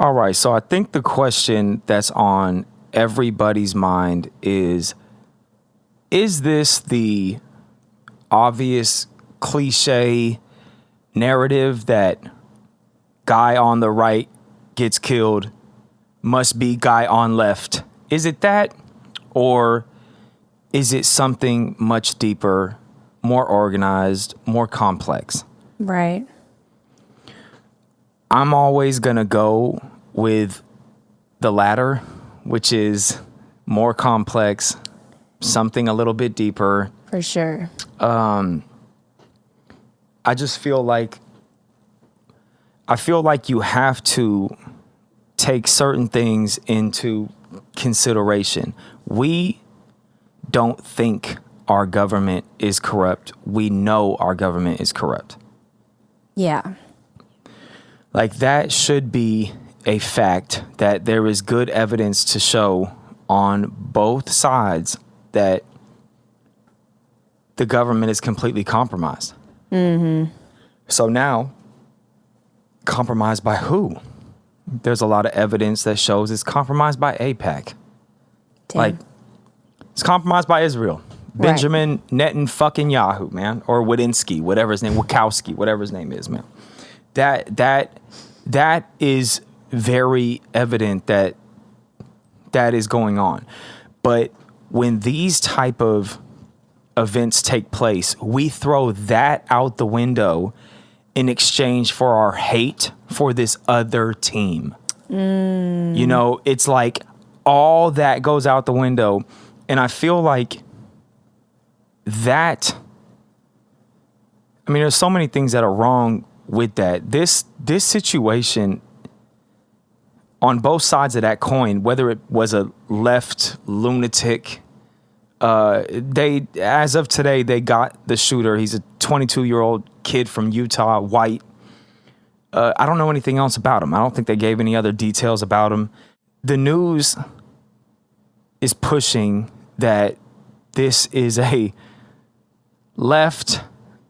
All right, so I think the question that's on everybody's mind is this the obvious cliche narrative that guy on the right gets killed, must be guy on left? Is it that? Or is it something much deeper, more organized, more complex? Right. I'm always going to go with the latter, which is more complex, something a little bit deeper. For sure. I just feel like you have to take certain things into consideration. We don't think our government is corrupt. We know our government is corrupt. Yeah. Like, that should be a fact, that there is good evidence to show on both sides that the government is completely compromised. Mm-hmm. So now, compromised by who? There's a lot of evidence that shows it's compromised by AIPAC. Damn. Like, it's compromised by Israel. Right. Benjamin Netanyahu, man, or Wadinsky, whatever his name, Wachowski, whatever his name is, man. That is very evident that is going on. But when these type of events take place, we throw that out the window in exchange for our hate for this other team. You know, it's like all that goes out the window. And I feel like that, I mean, there's so many things that are wrong with that. This situation on both sides of that coin, whether it was a left lunatic, as of today, they got the shooter. He's a 22-year-old kid from Utah, white. I don't know anything else about him. I don't think they gave any other details about him. The news is pushing that this is a left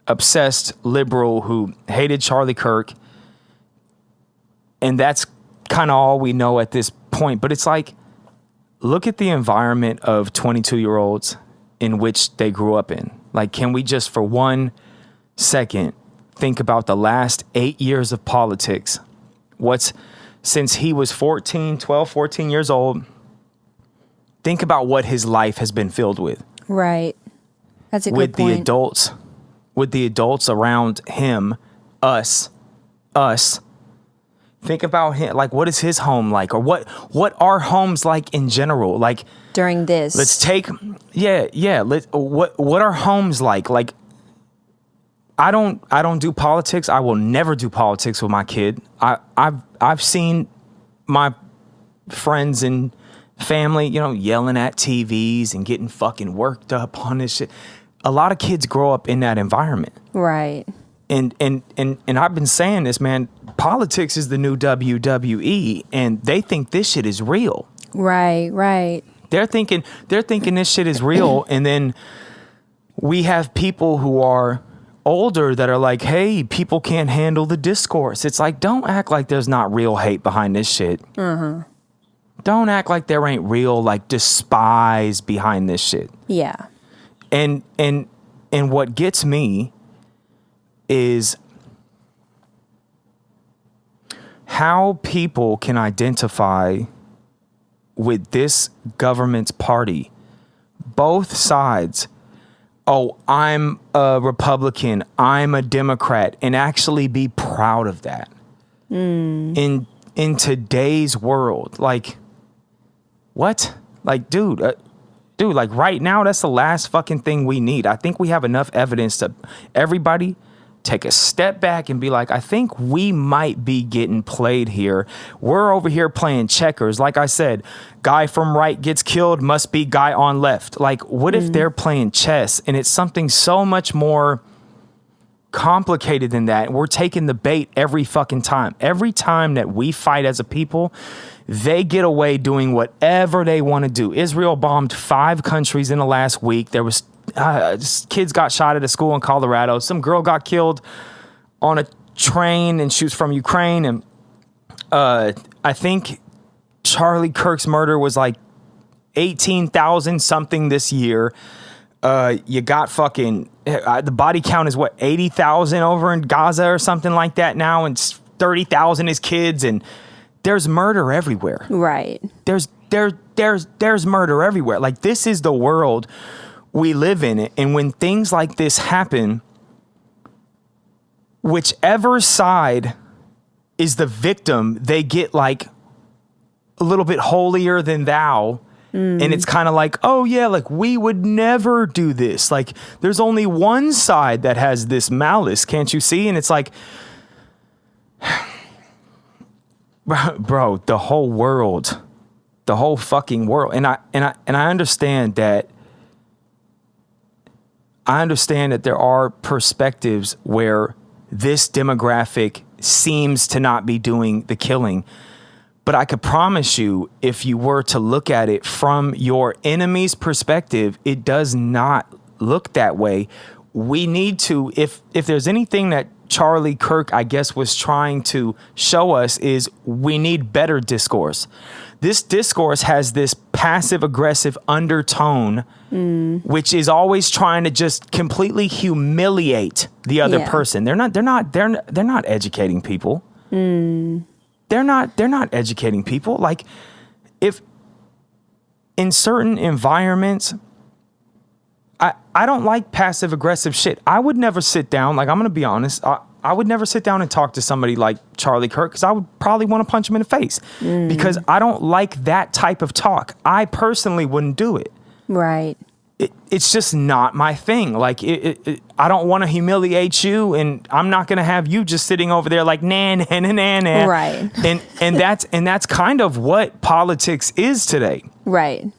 obsessed liberal who hated Charlie Kirk. And that's kind of all we know at this point. But it's like, look at the environment of 22-year-olds in which they grew up in. Like, can we just for 1 second think about the last 8 years of politics? Since he was 14 years old, think about what his life has been filled with. Right. That's a good point. With the adults around him, us. Think about him. Like, what is his home like? Or what are homes like in general? Like, during this. Let's take, what are homes like? Like, I don't do politics. I will never do politics with my kid. I've seen my friends and family, yelling at TVs and getting fucking worked up on this shit. A lot of kids grow up in that environment. Right. And I've been saying this, man, politics is the new WWE, and they think this shit is real. Right. They're thinking this shit is real, and then we have people who are older that are like, hey, people can't handle the discourse. It's like, don't act like there's not real hate behind this shit. Uh-huh. Don't act like there ain't real, like, despise behind this shit. Yeah. And what gets me is how people can identify with this government's party, both sides. Oh, I'm a Republican, I'm a Democrat, and actually be proud of that. In today's world. Like, what? Like, dude, like right now, that's the last fucking thing we need. I think we have enough evidence to everybody take a step back and be like, I think we might be getting played here. We're over here playing checkers. Like I said, guy from right gets killed, must be guy on left. Like, what if they're playing chess and it's something so much more complicated than that? We're taking the bait every fucking time. Every time that we fight as a people, they get away doing whatever they want to do. Israel bombed 5 countries in the last week. There was kids got shot at a school in Colorado. Some girl got killed on a train, and she was from Ukraine. And I think Charlie Kirk's murder was like 18,000 something this year. You got fucking the body count is what, 80,000 over in Gaza or something like that now, and 30,000 is kids, and there's murder everywhere. Right. There's murder everywhere. Like, this is the world we live in, and when things like this happen, whichever side is the victim, they get like a little bit holier than thou. And it's kind of like, oh yeah, like we would never do this. Like, there's only one side that has this malice, can't you see? And it's like, bro, the whole world, the whole fucking world. And I understand that. I understand that there are perspectives where this demographic seems to not be doing the killing. But I could promise you, if you were to look at it from your enemy's perspective, it does not look that way. We need to, if there's anything that Charlie Kirk, I guess, was trying to show us, is we need better discourse. This discourse has this passive aggressive undertone, which is always trying to just completely humiliate the other person. They're not educating people. They're not educating people. Like, if in certain environments, I don't like passive aggressive shit. I would never sit down. Like, I'm going to be honest. I would never sit down and talk to somebody like Charlie Kirk, because I would probably want to punch him in the face because I don't like that type of talk. I personally wouldn't do it. Right. It's just not my thing. Like, I don't want to humiliate you, and I'm not going to have you just sitting over there like nah. Right. And that's kind of what politics is today. Right.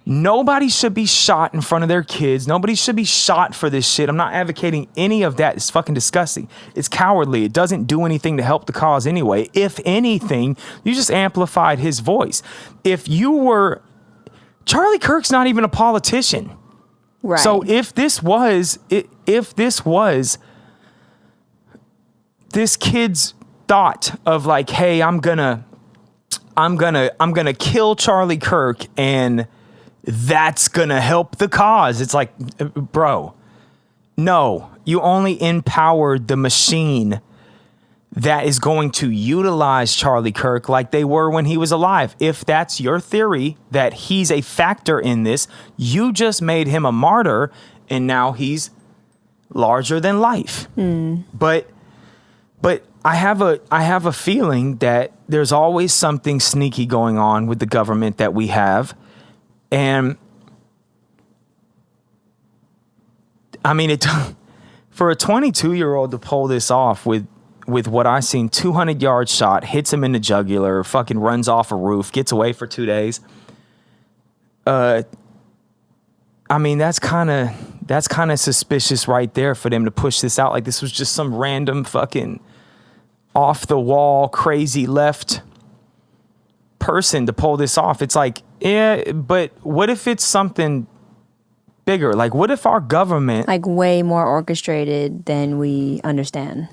Nobody should be shot in front of their kids. Nobody should be shot for this shit. I'm not advocating any of that. It's fucking disgusting. It's cowardly. It doesn't do anything to help the cause anyway. If anything, you just amplified his voice. Charlie Kirk's not even a politician. Right. So if this was this kid's thought of like, hey, I'm gonna kill Charlie Kirk and that's gonna help the cause. It's like, bro, no, you only empowered the machine that is going to utilize Charlie Kirk like they were when he was alive. If that's your theory, that he's a factor in this, you just made him a martyr, and now he's larger than life. But I have a feeling that there's always something sneaky going on with the government that we have. And I mean, for a 22-year-old to pull this off with what I seen, 200-yard shot, hits him in the jugular, fucking runs off a roof, gets away for 2 days. I mean, that's kind of suspicious right there for them to push this out like this was just some random fucking off the wall, crazy left person to pull this off. It's like, yeah, but what if it's something bigger? Like, what if our government, like, way more orchestrated than we understand?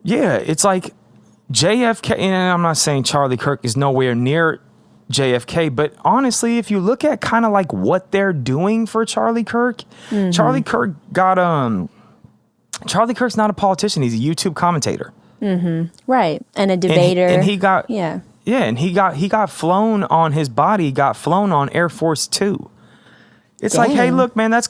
Yeah, it's like JFK, and I'm not saying Charlie Kirk is nowhere near JFK, but honestly, if you look at kind of like what they're doing for Charlie Kirk, Charlie Kirk's not a politician. He's a YouTube commentator. Right. And a debater. And he got, yeah, and he got flown on his body, got flown on Air Force 2. It's like, hey, look, man, right?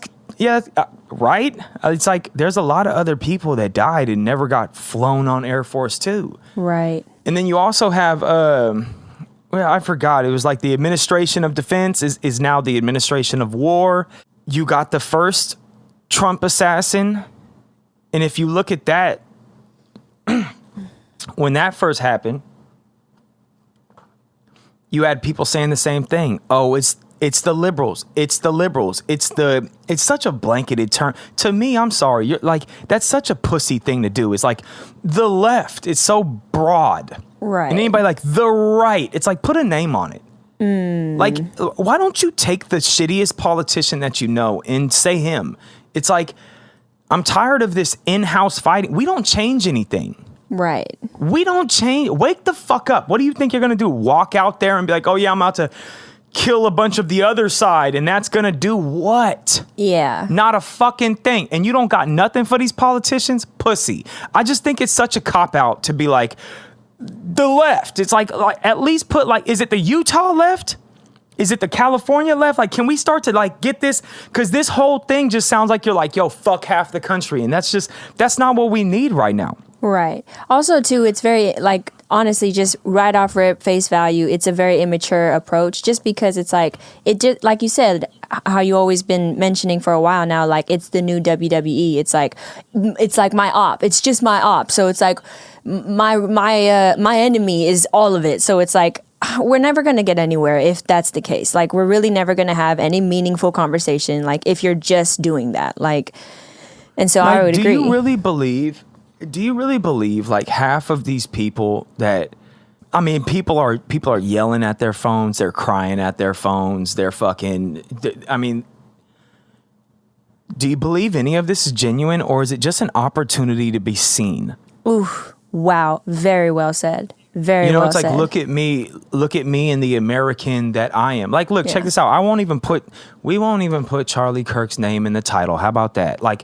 It's like there's a lot of other people that died and never got flown on Air Force 2. Right. And then you also have, I forgot. It was like the Administration of Defense is now the Administration of War. You got the first Trump assassin. And if you look at that, when that first happened, you had people saying the same thing. Oh, it's the liberals. It's the liberals. It's such a blanketed term. To me, I'm sorry. You're like, that's such a pussy thing to do. It's like the left. It's so broad. Right. And anybody like the right. It's like, put a name on it. Like, why don't you take the shittiest politician that you know and say him? It's like, I'm tired of this in-house fighting. We don't change anything. Right. We don't change. Wake the fuck up. What do you think you're going to do? Walk out there and be like, oh, yeah, I'm about to kill a bunch of the other side. And that's going to do what? Yeah. Not a fucking thing. And you don't got nothing for these politicians? Pussy. I just think it's such a cop-out to be like, the left. It's like at least put like, is it the Utah left? Is it the California left? Like, can we start to like get this? Because this whole thing just sounds like you're like, yo, fuck half the country. And that's not what we need right now. Right. Also, too, it's very, like, honestly, just right off rip, face value, it's a very immature approach just because it's like, it just, like you said, how you always been mentioning for a while now, like, it's the new WWE. It's like my op. It's just my op. So it's like, my enemy is all of it. So it's like, we're never going to get anywhere if that's the case. Like, we're really never going to have any meaningful conversation, like, if you're just doing that. Like, and so like, I would agree. Do you really believe like half of these people that, I mean, people are yelling at their phones, they're crying at their phones, they're fucking, I mean, do you believe any of this is genuine, or is it just an opportunity to be seen? Ooh, wow. Very well said. Very well it's like, said. look at me and the American that I am. Like, look, check this out. We won't even put Charlie Kirk's name in the title. How about that? Like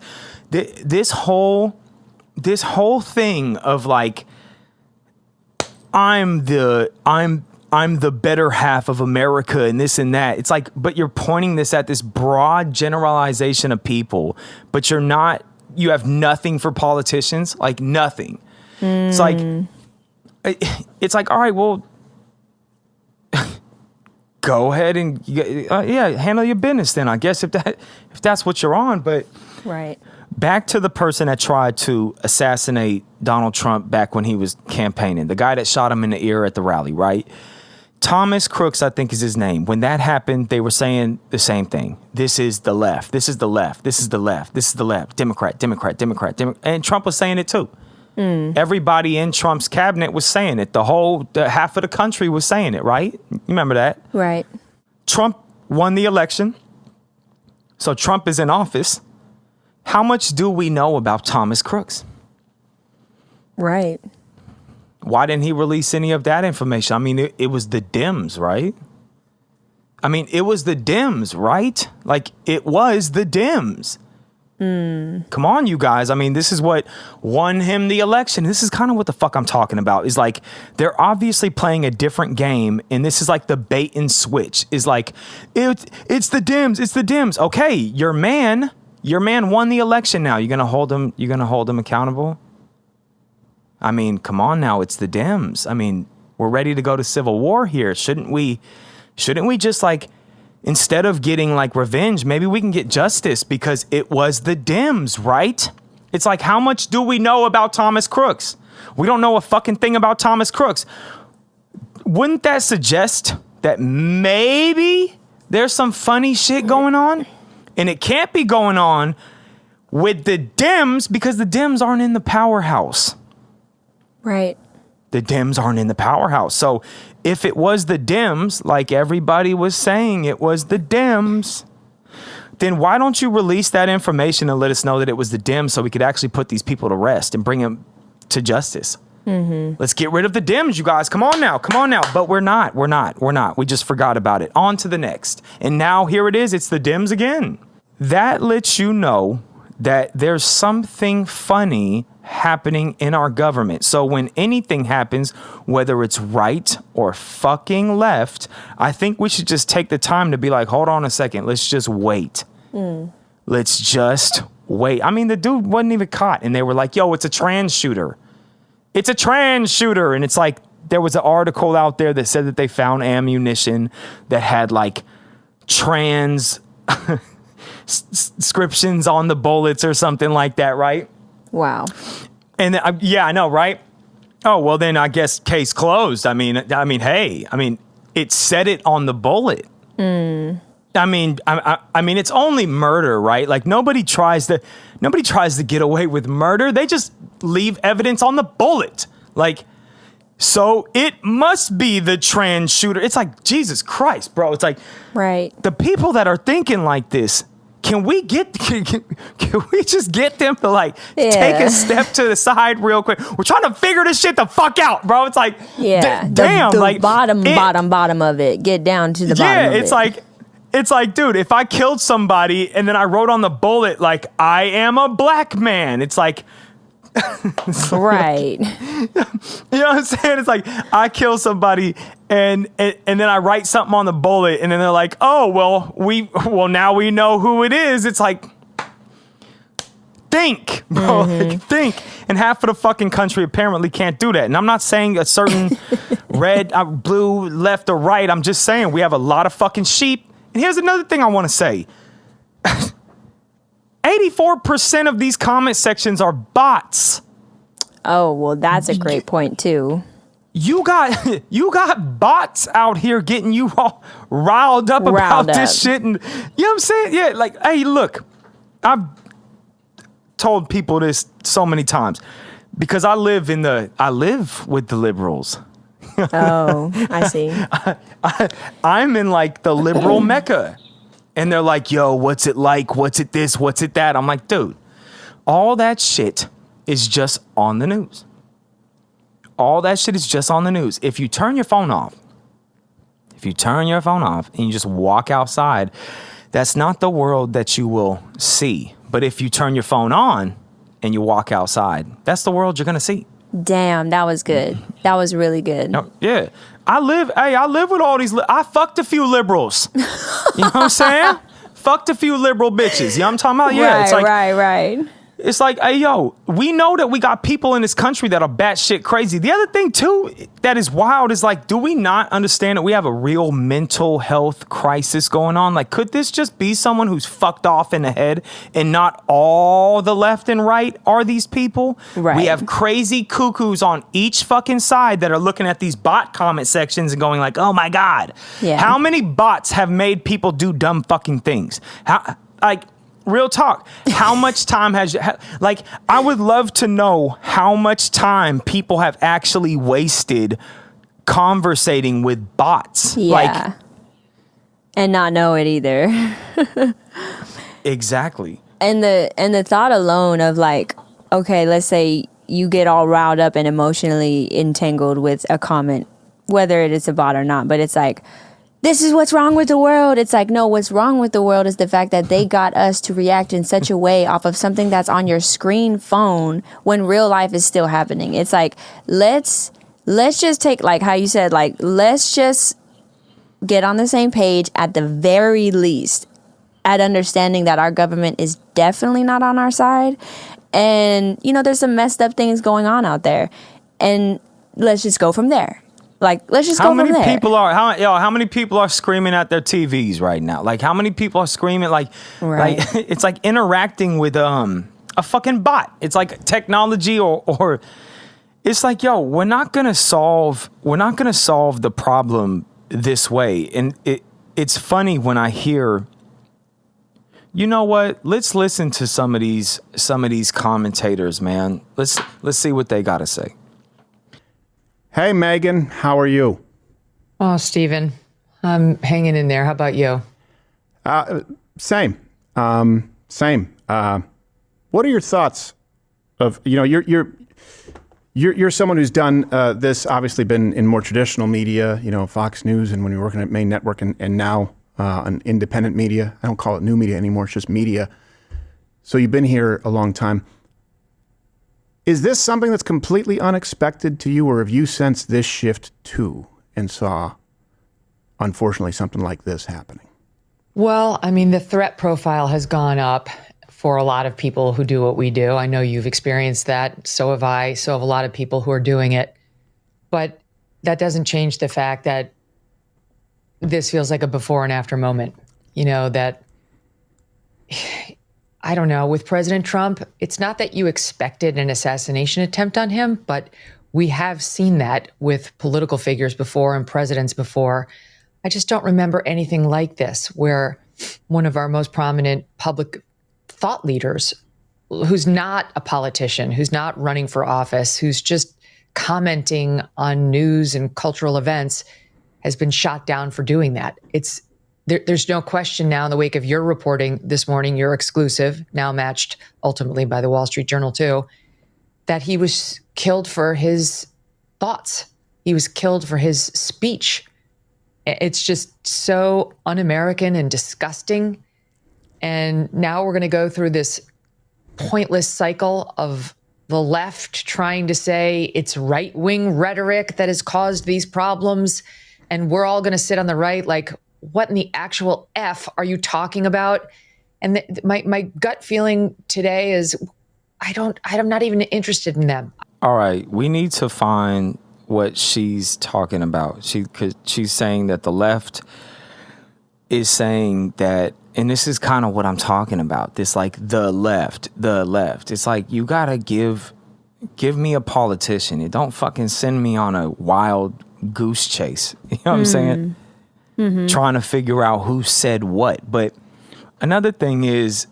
this whole thing of like, I'm the better half of America and this and that. It's like, but you're pointing this at this broad generalization of people, but you have nothing for politicians, like nothing. It's like, all right, well, go ahead and handle your business then, I guess, if that's what you're on. But right. Back to the person that tried to assassinate Donald Trump back when he was campaigning, the guy that shot him in the ear at the rally, right? Thomas Crooks, I think is his name. When that happened, they were saying the same thing. This is the left. This is the left. This is the left. This is the left. Democrat. And Trump was saying it too. Everybody in Trump's cabinet was saying it. The half of the country was saying it, right? You remember that? Right. Trump won the election. So Trump is in office. How much do we know about Thomas Crooks? Right. Why didn't he release any of that information? I mean, it was the Dems, right? Like, it was the Dems. Come on, you guys. I mean, this is what won him the election. This is kind of what the fuck I'm talking about. Is like, they're obviously playing a different game, and this is like the bait and switch. Is like, it's the Dems. Okay, your man won the election now. You're gonna hold him accountable? I mean, come on now, it's the Dems. I mean, we're ready to go to civil war here. Shouldn't we just like, instead of getting like revenge, maybe we can get justice because it was the Dems, right? It's like, how much do we know about Thomas Crooks? We don't know a fucking thing about Thomas Crooks. Wouldn't that suggest that maybe there's some funny shit going on? And it can't be going on with the Dems because the Dems aren't in the powerhouse. Right. The Dems aren't in the powerhouse. So if it was the Dems, like everybody was saying it was the Dems, then why don't you release that information and let us know that it was the Dems so we could actually put these people to rest and bring them to justice? Let's get rid of the Dems, you guys. Come on now. But we're not. We just forgot about it. On to the next. And now here it is. It's the Dems again. That lets you know that there's something funny happening in our government. So when anything happens, whether it's right or fucking left, I think we should just take the time to be like, hold on a second. Let's just wait. Let's just wait. I mean, the dude wasn't even caught. And they were like, yo, it's a trans shooter. It's a trans shooter. And it's like, there was an article out there that said that they found ammunition that had like trans inscriptions on the bullets or something like that, right? Wow. And yeah, I know, right? Oh, well, then I guess case closed. I mean, it said it on the bullet. I mean, it's only murder, right? Like nobody tries to get away with murder. They just leave evidence on the bullet. Like, so it must be the trans shooter. It's like, Jesus Christ, bro. It's like, right. The people that are thinking like this can we just get them to like take a step to the side real quick? We're trying to figure this shit the fuck out, bro. It's like, damn, the like bottom of it. Get down to the bottom of it. It's like, dude, if I killed somebody and then I wrote on the bullet, like, I am a black man, it's like, right. You know what I'm saying? It's like, I kill somebody and then I write something on the bullet and then they're like, oh, well, now we know who it is. It's like, think, bro, like, think. And half of the fucking country apparently can't do that. And I'm not saying a certain red, blue, left or right. I'm just saying we have a lot of fucking sheep. And here's another thing I want to say. 84% of these comment sections are bots. Oh, well, that's a great point too. You got bots out here getting you all riled up about this shit. And you know what I'm saying? Yeah, like, hey, look, I've told people this so many times because I live with the liberals. Oh, I see. I'm in like the liberal mecca. And they're like, yo, what's it like? What's it this? What's it that? I'm like, dude, all that shit is just on the news. All that shit is just on the news. If you turn your phone off and you just walk outside, that's not the world that you will see. But if you turn your phone on and you walk outside, that's the world you're going to see. Damn, that was good. That was really good. No, yeah. I live with all these. I fucked a few liberals. You know what I'm saying? Fucked a few liberal bitches. You know what I'm talking about? Yeah. Right, it's like, right. It's like, hey, yo, we know that we got people in this country that are batshit crazy. The other thing, too, that is wild is like, do we not understand that we have a real mental health crisis going on? Like, could this just be someone who's fucked off in the head and not all the left and right are these people? Right. We have crazy cuckoos on each fucking side that are looking at these bot comment sections and going like, oh, my God. Yeah. How many bots have made people do dumb fucking things? Real talk. How much time I would love to know how much time people have actually wasted conversating with bots. Yeah. And not know it either. Exactly. And the thought alone of like, okay, let's say you get all riled up and emotionally entangled with a comment, whether it is a bot or not, but it's like, this is what's wrong with the world. It's like, no, what's wrong with the world is the fact that they got us to react in such a way off of something that's on your screen phone when real life is still happening. It's like, let's just take, like how you said, like, let's just get on the same page at the very least at understanding that our government is definitely not on our side. And, you know, there's some messed up things going on out there. And let's just go from there. Like, let's just go from there. How many people are screaming at their TVs right now? Like, how many people are screaming like it's like interacting with a fucking bot. It's like technology or it's like, yo, we're not gonna solve the problem this way. And it's funny when I hear, you know what? Let's listen to some of these commentators, man. Let's see what they gotta say. Hey, Megan, how are you? Oh, Stephen, I'm hanging in there. How about you? Same. Same. What are your thoughts of, you know, you're someone who's done this, obviously been in more traditional media, you know, Fox News, and when you're working at Main Network and now on independent media. I don't call it new media anymore. It's just media. So you've been here a long time. Is this something that's completely unexpected to you, or have you sensed this shift too and saw, unfortunately, something like this happening? Well, I mean, the threat profile has gone up for a lot of people who do what we do. I know you've experienced that. So have I. So have a lot of people who are doing it. But that doesn't change the fact that this feels like a before and after moment. You know, that I don't know, with President Trump, it's not that you expected an assassination attempt on him, but we have seen that with political figures before and presidents before. I just don't remember anything like this, where one of our most prominent public thought leaders, who's not a politician, who's not running for office, who's just commenting on news and cultural events, has been shot down for doing that. It's there's no question now in the wake of your reporting this morning, your exclusive, now matched ultimately by the Wall Street Journal too, that he was killed for his thoughts. He was killed for his speech. It's just so un-American and disgusting. And now we're going to go through this pointless cycle of the left trying to say it's right-wing rhetoric that has caused these problems. And we're all going to sit on the right like, what in the actual F are you talking about? And my gut feeling today is I'm not even interested in them. All right, we need to find what she's talking about. She's saying that the left is saying that, and this is kind of what I'm talking about. This like the left. It's like, you gotta give me a politician. It don't fucking send me on a wild goose chase. You know what I'm saying? Mm-hmm. Trying to figure out who said what. But another thing is,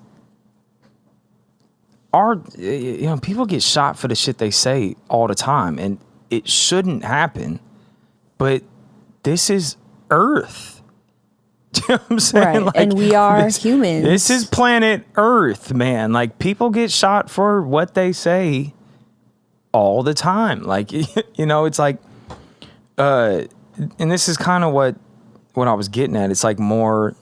people get shot for the shit they say all the time, and it shouldn't happen. But this is Earth. You know what I'm saying? Right. Like, and we are humans. This is planet Earth, man. Like, people get shot for what they say all the time. Like, it's like, and this is kind of what I was getting at. It's like more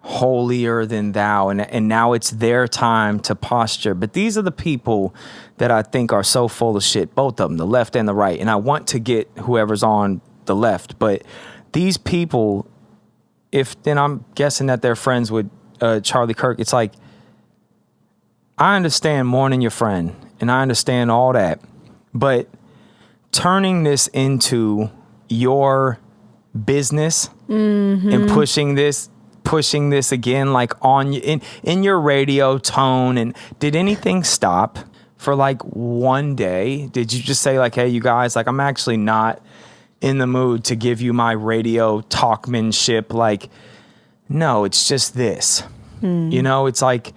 holier than thou, and now it's their time to posture. But these are the people that I think are so full of shit, both of them, the left and the right. And I want to get whoever's on the left, but these people, then I'm guessing that they're friends with Charlie Kirk. It's like, I understand mourning your friend, and I understand all that, but turning this into your business and pushing this again, like on in your radio tone. And did anything stop for like one day? Did you just say like, hey, you guys, like, I'm actually not in the mood to give you my radio talkmanship? Like, no, it's just this. It's like,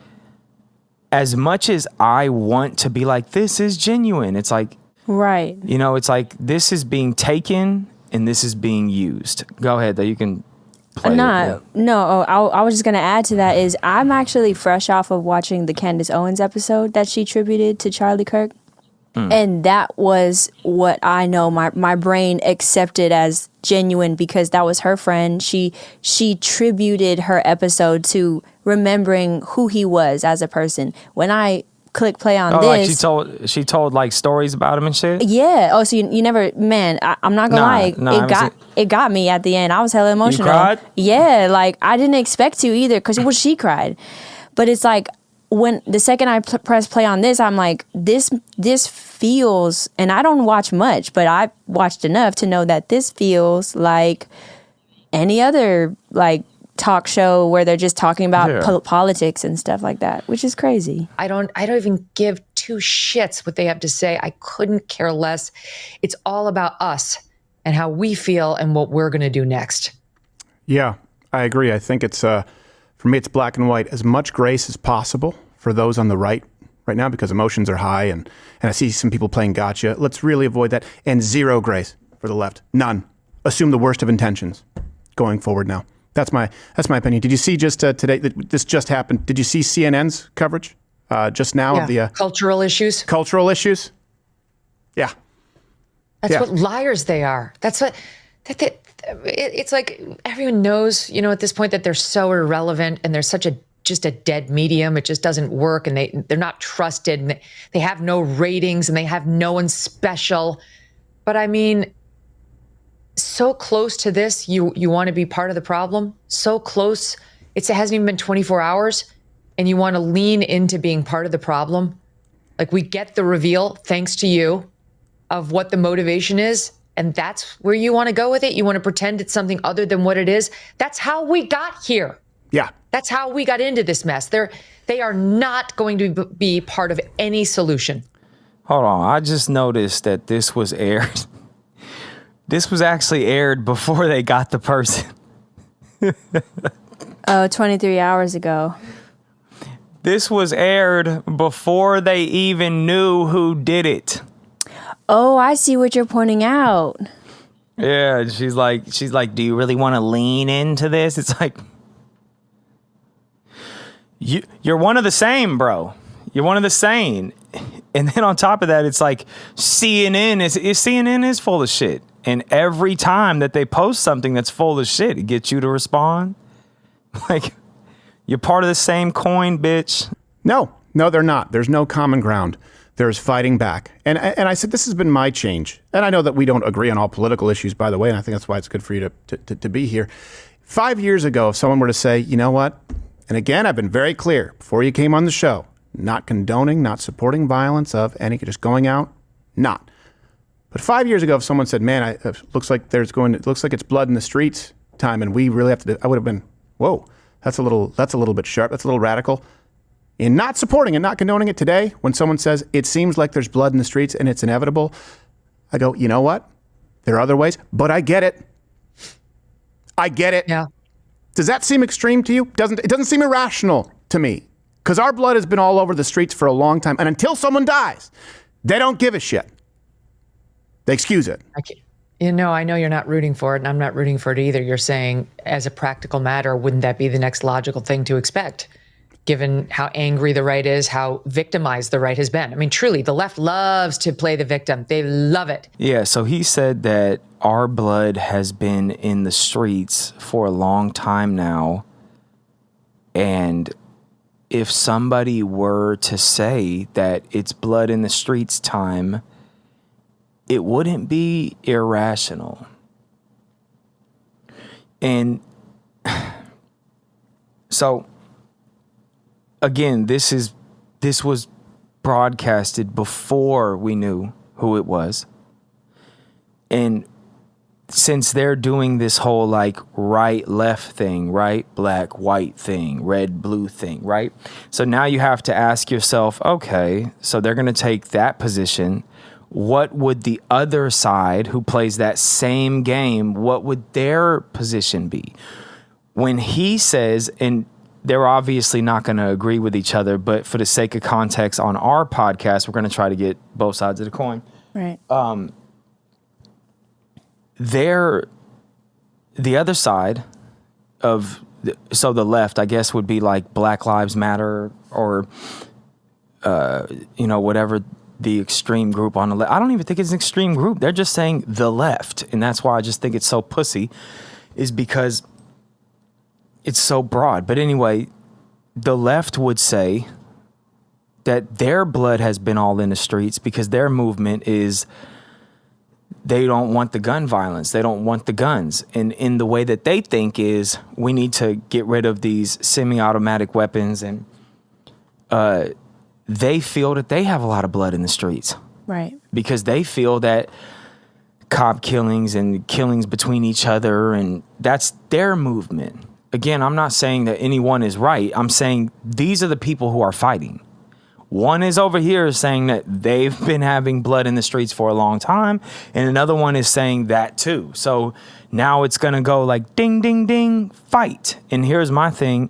as much as I want to be like, this is genuine, it's like, right. It's like, this is being taken and this is being used. Go ahead, though. You can play it. No. I was just going to add to that is I'm actually fresh off of watching the Candace Owens episode that she attributed to Charlie Kirk. And that was what I know my brain accepted as genuine, because that was her friend. She tributed her episode to remembering who he was as a person. When I click play on this, like she told like stories about him and shit. Yeah. Oh, so you never, man. I'm not gonna lie. It got me at the end. I was hella emotional. You cried? Yeah. Like, I didn't expect to either, because she cried. But it's like, when the second I press play on this, I'm like, this feels, and I don't watch much, but I watched enough to know that this feels like any other like talk show where they're just talking about politics and stuff like that, which is crazy. I don't even give two shits what they have to say. I couldn't care less. It's all about us and how we feel and what we're going to do next. Yeah, I agree. I think it's, for me, it's black and white. As much grace as possible for those on the right now, because emotions are high, and I see some people playing gotcha. Let's really avoid that. And zero grace for the left. None. Assume the worst of intentions going forward now. That's my opinion. Did you see just today that this just happened? Did you see CNN's coverage just now of the cultural issues? Cultural issues. Yeah. That's what liars they are. That's what it's like. Everyone knows, at this point, that they're so irrelevant, and they're such just a dead medium. It just doesn't work, and they're not trusted, and they have no ratings, and they have no one special. But I mean, so close to this, you want to be part of the problem? So close. It hasn't even been 24 hours, and you want to lean into being part of the problem? Like, we get the reveal, thanks to you, of what the motivation is, and that's where you want to go with it? You want to pretend it's something other than what it is? That's how we got here. Yeah. That's how we got into this mess. They are not going to be part of any solution. Hold on. I just noticed that this was aired. This was actually aired before they got the person. 23 hours ago. This was aired before they even knew who did it. Oh, I see what you're pointing out. Yeah, and she's like, do you really want to lean into this? It's like, you're one of the same, bro. You're one of the same. And then on top of that, it's like CNN is full of shit. And every time that they post something that's full of shit, it gets you to respond. Like, you're part of the same coin, bitch. No, they're not. There's no common ground. There's fighting back. And I said, this has been my change. And I know that we don't agree on all political issues, by the way, and I think that's why it's good for you to be here. 5 years ago, if someone were to say, you know what? And again, I've been very clear before you came on the show, not condoning, not supporting violence of any, just going out, not. But 5 years ago, if someone said, man, it looks like it's blood in the streets time and we really have to, I would have been, whoa, that's a little bit sharp. That's a little radical. In not supporting and not condoning it today, when someone says it seems like there's blood in the streets and it's inevitable, I go, you know what? There are other ways, but I get it. I get it. Yeah. Does that seem extreme to you? It doesn't seem irrational to me, because our blood has been all over the streets for a long time, and until someone dies, they don't give a shit. They excuse it. I know you're not rooting for it, and I'm not rooting for it either. You're saying, as a practical matter, wouldn't that be the next logical thing to expect, given how angry the right is, how victimized the right has been? I mean, truly, the left loves to play the victim. They love it. Yeah, so he said that our blood has been in the streets for a long time now, and if somebody were to say that it's blood in the streets time, it wouldn't be irrational. And so, again, this was broadcasted before we knew who it was. And since they're doing this whole like right, left thing, right, black, white thing, red, blue thing, right? So now you have to ask yourself, okay, so they're going to take that position. What would the other side who plays that same game, what would their position be? When he says, and they're obviously not going to agree with each other, but for the sake of context on our podcast, we're going to try to get both sides of the coin. Right. The other side of, so the left, I guess, would be like Black Lives Matter or, whatever the extreme group on the left. I don't even think it's an extreme group. They're just saying the left. And that's why I just think it's so pussy, is because it's so broad. But anyway, the left would say that their blood has been all in the streets because their movement is, they don't want the gun violence. They don't want the guns. And in the way that they think is, we need to get rid of these semi-automatic weapons. And they feel that they have a lot of blood in the streets. Right. Because they feel that cop killings and killings between each other, and that's their movement. Again, I'm not saying that anyone is right. I'm saying these are the people who are fighting. One is over here saying that they've been having blood in the streets for a long time, and another one is saying that too. So now it's going to go like ding, ding, ding, fight. And here's my thing.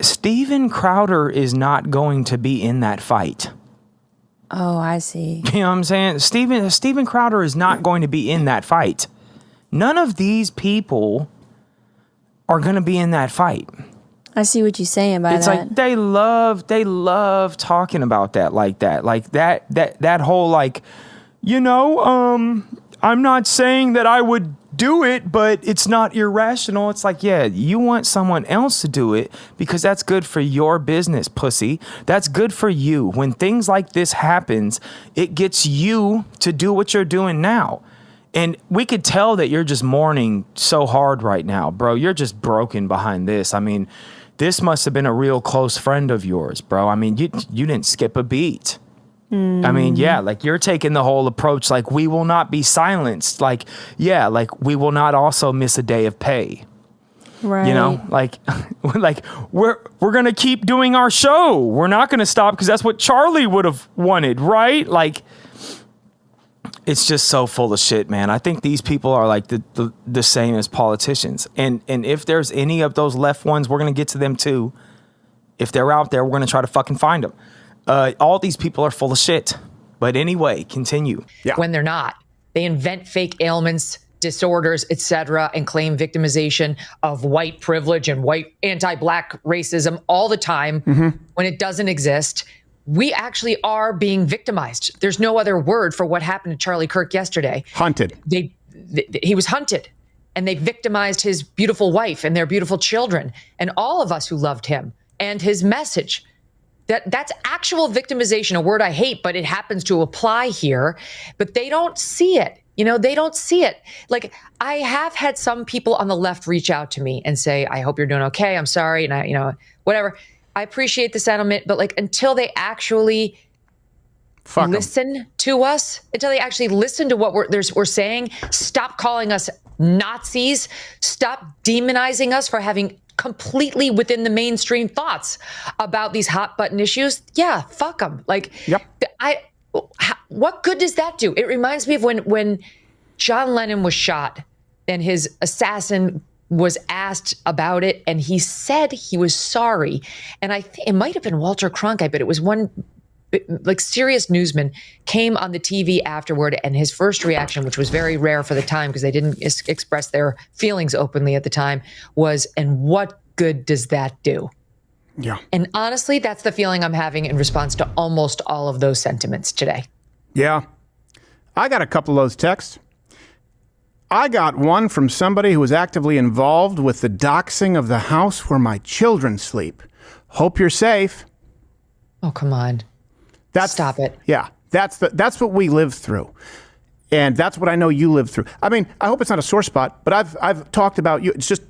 Steven Crowder is not going to be in that fight. Oh, I see. You know what I'm saying? Steven Crowder is not going to be in that fight. None of these people are going to be in that fight. I see what you're saying by it's that. Like they love talking about that like that. Like that whole like, I'm not saying that I would do it, but it's not irrational. It's like, yeah, you want someone else to do it because that's good for your business, pussy. That's good for you. When things like this happens, it gets you to do what you're doing now. And we could tell that you're just mourning so hard right now, bro. You're just broken behind this. I mean, this must have been a real close friend of yours, bro. I mean, you didn't skip a beat. I mean, yeah, like you're taking the whole approach, like we will not be silenced. Like, yeah, like we will not also miss a day of pay. Right. Like we're going to keep doing our show. We're not going to stop because that's what Charlie would have wanted, right? Like, it's just so full of shit, man. I think these people are like the same as politicians. And if there's any of those left ones, we're going to get to them too. If they're out there, we're going to try to fucking find them. All these people are full of shit. But anyway, continue. Yeah. When they're not. They invent fake ailments, disorders, etc., and claim victimization of white privilege and white anti-Black racism all the time when it doesn't exist. We actually are being victimized. There's no other word for what happened to Charlie Kirk yesterday. Hunted. He was hunted, and they victimized his beautiful wife and their beautiful children and all of us who loved him and his message. That's actual victimization, a word I hate, but it happens to apply here. But they don't see it. They don't see it. Like, I have had some people on the left reach out to me and say, I hope you're doing okay. I'm sorry. And whatever. I appreciate the sentiment, but like, until they actually listen to us, until they actually listen to what we're saying, stop calling us Nazis, stop demonizing us for having completely within the mainstream thoughts about these hot button issues. Yeah, fuck them. Like, yep. What good does that do? It reminds me of when John Lennon was shot and his assassin was asked about it, and he said he was sorry. And I think it might have been Walter Cronkite, but it was one like serious newsman came on the TV afterward, and his first reaction, which was very rare for the time because they didn't express their feelings openly at the time, was, and what good does that do? Yeah. And honestly, that's the feeling I'm having in response to almost all of those sentiments today. Yeah. I got a couple of those texts. I got one from somebody who was actively involved with the doxing of the house where my children sleep. Hope you're safe. Oh, come on. Stop it. Yeah. That's what we live through. And that's what I know you live through. I mean, I hope it's not a sore spot, but I've talked about you. It's just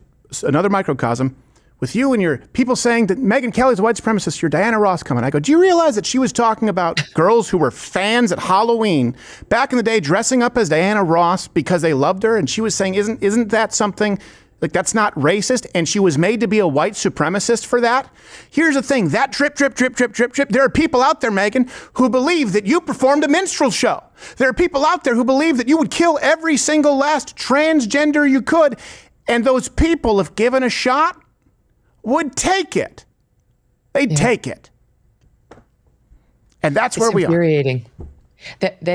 another microcosm. With you and your people saying that Megyn Kelly's a white supremacist, you're Diana Ross coming. I go, do you realize that she was talking about girls who were fans at Halloween back in the day dressing up as Diana Ross because they loved her? And she was saying, isn't that something, like, that's not racist? And she was made to be a white supremacist for that? Here's the thing, that drip. There are people out there, Megyn, who believe that you performed a minstrel show. There are people out there who believe that you would kill every single last transgender you could. And those people, if given a shot, would take it. They'd take it. And that's where we are. It's infuriating. That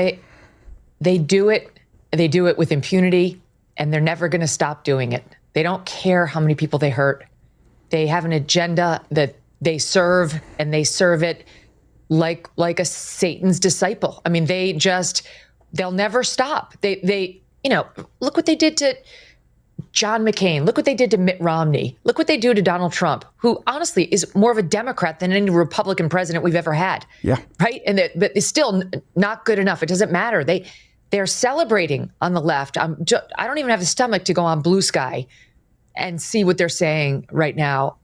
they do it with impunity, and they're never going to stop doing it. They don't care how many people they hurt. They have an agenda that they serve, and they serve it like a Satan's disciple. I mean, they'll never stop. They look what they did to John McCain. Look what they did to Mitt Romney. Look what they do to Donald Trump, who honestly is more of a Democrat than any Republican president we've ever had. Yeah. Right. But it's still not good enough. It doesn't matter. They're celebrating on the left. I don't even have the stomach to go on Blue Sky and see what they're saying right now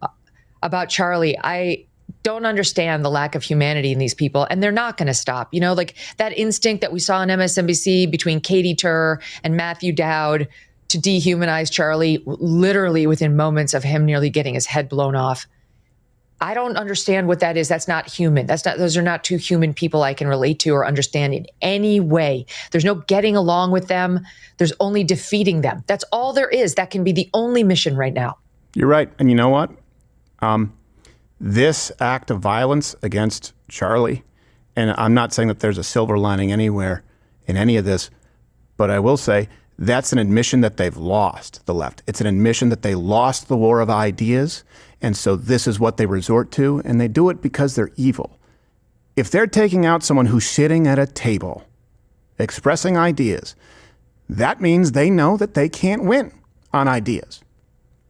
about Charlie. I don't understand the lack of humanity in these people, and they're not going to stop. Like that instinct that we saw on MSNBC between Katie Tur and Matthew Dowd to dehumanize Charlie literally within moments of him nearly getting his head blown off. I don't understand what that is. That's not human. Those are not two human people I can relate to or understand in any way. There's no getting along with them. There's only defeating them. That's all there is. That can be the only mission right now. You're right. And you know what? This act of violence against Charlie, and I'm not saying that there's a silver lining anywhere in any of this, but I will say that's an admission that they've lost, the left. It's an admission that they lost the war of ideas, and so this is what they resort to, and they do it because they're evil. If they're taking out someone who's sitting at a table, expressing ideas, that means they know that they can't win on ideas.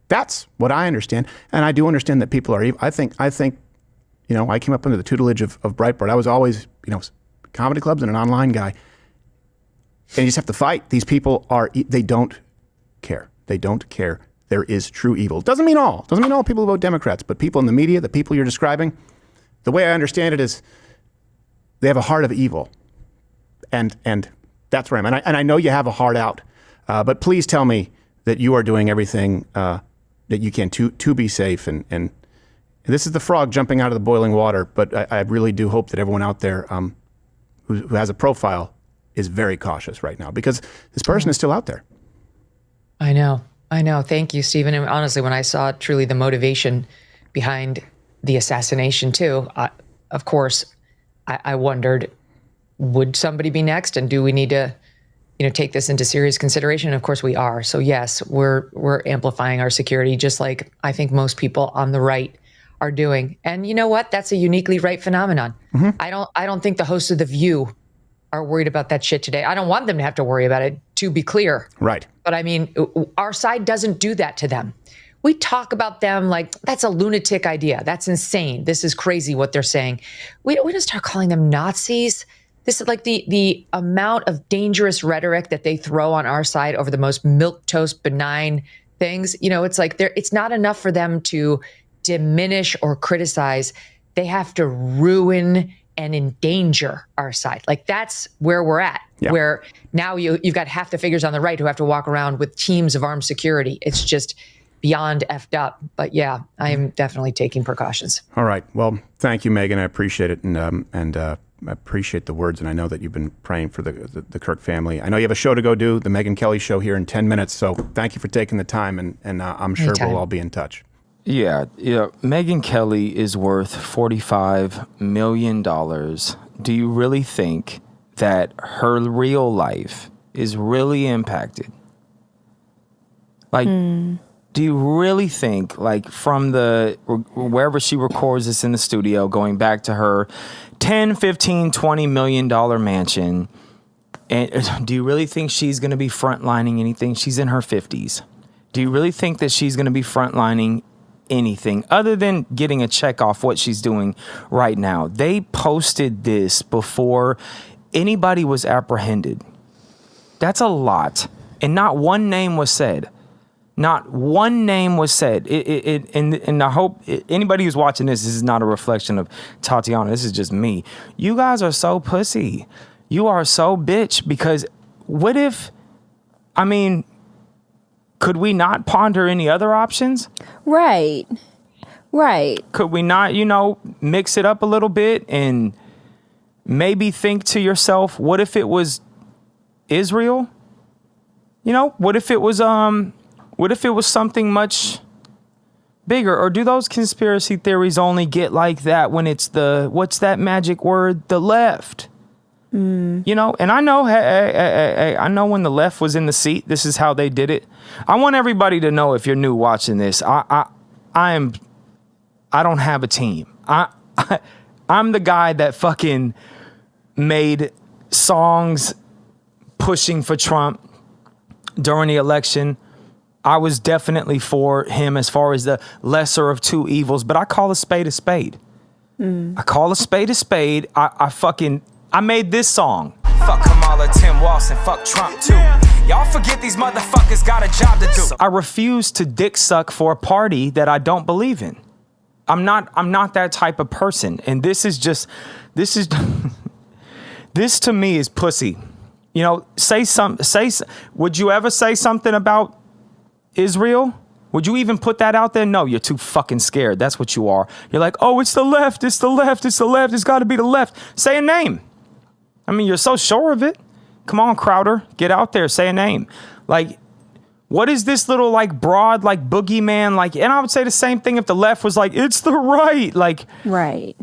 That's what I understand, and I do understand that people are evil. I think, I came up under the tutelage of Breitbart. I was always, comedy clubs and an online guy. And you just have to fight. These people they don't care. They don't care. There is true evil. Doesn't mean all people who vote Democrats, but people in the media, the people you're describing, the way I understand it is they have a heart of evil. And that's where I'm at. And I know you have a heart out, but please tell me that you are doing everything that you can to be safe. And this is the frog jumping out of the boiling water, but I really do hope that everyone out there who has a profile is very cautious right now, because this person is still out there. I know. Thank you, Stephen. And honestly, when I saw truly the motivation behind the assassination too, of course, I wondered, would somebody be next? And do we need to take this into serious consideration. Of course we are. So yes, we're amplifying our security, just like I think most people on the right are doing. And you know what? That's a uniquely right phenomenon. I don't think the hosts of The View are worried about that shit today. I don't want them to have to worry about it, to be clear. Right. But I mean, our side doesn't do that to them. We talk about them like, that's a lunatic idea. That's insane. This is crazy what they're saying. We don't start calling them Nazis. This is like the amount of dangerous rhetoric that they throw on our side over the most milquetoast benign things. It's like it's not enough for them to diminish or criticize. They have to ruin and endanger our side. Like that's where we're at, where now you've got half the figures on the right who have to walk around with teams of armed security. It's just beyond effed up. But yeah, I am definitely taking precautions. All right. Well, thank you, Megan. I appreciate it. And I appreciate the words. And I know that you've been praying for the Kirk family. I know you have a show to go do, the Megyn Kelly show here in 10 minutes. So thank you for taking the time. And I'm sure Anytime. we'll all be in touch. Yeah. Megyn Kelly is worth $45 million. Do you really think that her real life is really impacted? Like, do you really think, like, from wherever she records this in the studio, going back to her 10, 15, $20 million mansion, and do you really think she's going to be frontlining anything? She's in her 50s. Do you really think that she's going to be frontlining anything other than getting a check off what she's doing right now? They posted this before anybody was apprehended. That's a lot. And not one name was said. Not one name was said. And I hope anybody who's watching this is not a reflection of Tatiana. This is just me. You guys are so pussy. You are so bitch, because what if, could we not ponder any other options? Right. Could we not, mix it up a little bit and maybe think to yourself, what if it was Israel? What if it was something much bigger? Or do those conspiracy theories only get like that when it's what's that magic word? The left. And I know, hey, I know when the left was in the seat, this is how they did it. I want everybody to know, if you're new watching this, I don't have a team. I'm the guy that fucking made songs pushing for Trump during the election. I was definitely for him as far as the lesser of two evils, but I call a spade a spade. I call a spade a spade. I made this song. Fuck Kamala, Tim Walz, and fuck Trump too. Y'all forget these motherfuckers got a job to do. I refuse to dick suck for a party that I don't believe in. I'm not that type of person. And this to me is pussy. Would you ever say something about Israel? Would you even put that out there? No, you're too fucking scared. That's what you are. You're like, oh, it's the left. It's the left. It's the left. It's got to be the left. Say a name. You're so sure of it. Come on, Crowder. Get out there. Say a name. Like, what is this little, like, broad, like, boogeyman? Like, and I would say the same thing if the left was like, it's the right. Like, Right.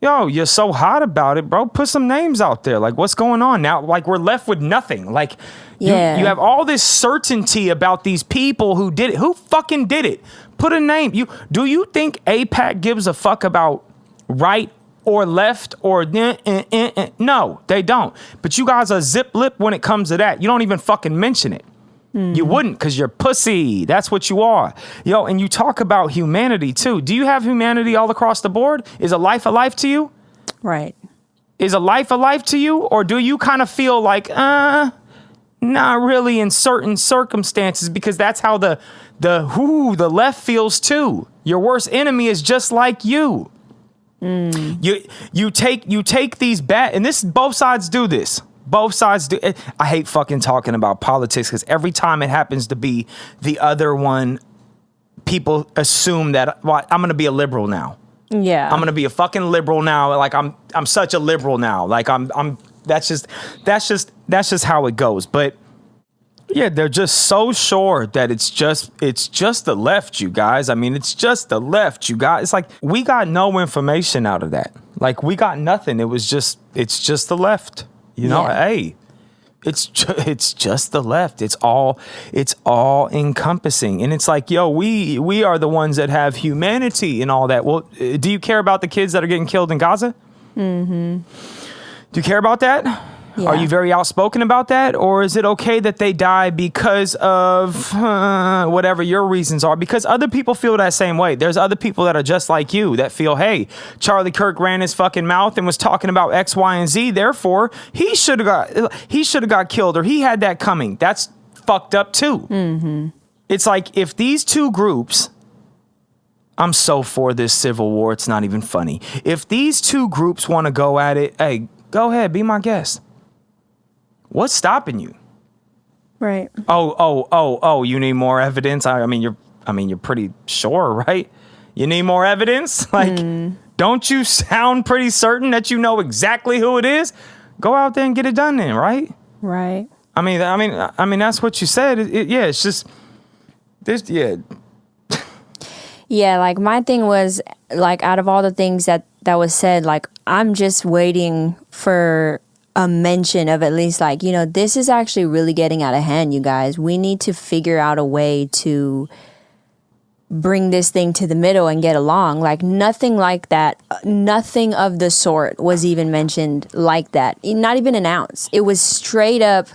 Yo, you're so hot about it, bro. Put some names out there. Like, what's going on now? Like, we're left with nothing. Like, you have all this certainty about these people who did it. Who fucking did it? Put a name. Do you think AIPAC gives a fuck about right or left or no, they don't. But you guys are zip lip when it comes to that. You don't even fucking mention it. You wouldn't, because you're pussy. That's what you are. And you talk about humanity too. Do you have humanity all across the board? Is a life to you? Right. Is a life to you? Or do you kind of feel like, not really in certain circumstances, because that's how the left feels too. Your worst enemy is just like you. You take these bad, and both sides do this. Both sides do. I hate fucking talking about politics, because every time it happens to be the other one, people assume that, well, I'm going to be a liberal now. Yeah. I'm going to be a fucking liberal now. Like, I'm such a liberal now. Like, that's just how it goes. But yeah, they're just so sure that it's just the left, you guys. It's just the left, you guys. It's like, we got no information out of that. Like, we got nothing. It's just the left. Hey, It's just the left. It's all encompassing. And it's like, yo, we are the ones that have humanity and all that. Well, do you care about the kids that are getting killed in Gaza? Mm-hmm. Do you care about that? Yeah. Are you very outspoken about that? Or is it okay that they die because of whatever your reasons are? Because other people feel that same way. There's other people that are just like you that feel, hey, Charlie Kirk ran his fucking mouth and was talking about X, Y, and Z. Therefore, he should have got killed, or he had that coming. That's fucked up too. Mm-hmm. It's like, if these two groups, I'm so for this civil war, it's not even funny. If these two groups want to go at it, hey, go ahead, be my guest. What's stopping you? Right. Oh, you need more evidence? I mean, you're pretty sure, right? You need more evidence? Like, don't you sound pretty certain that you know exactly who it is? Go out there and get it done then, right? Right. I mean, that's what you said. Yeah, it's just this. Yeah. Yeah, like my thing was, like, out of all the things that was said, like, I'm just waiting for a mention of at least, like, you know, this is actually really getting out of hand, you guys. We need to figure out a way to bring this thing to the middle and get along. Like, nothing like that. Nothing of the sort was even mentioned like that. Not even an ounce. It was straight up,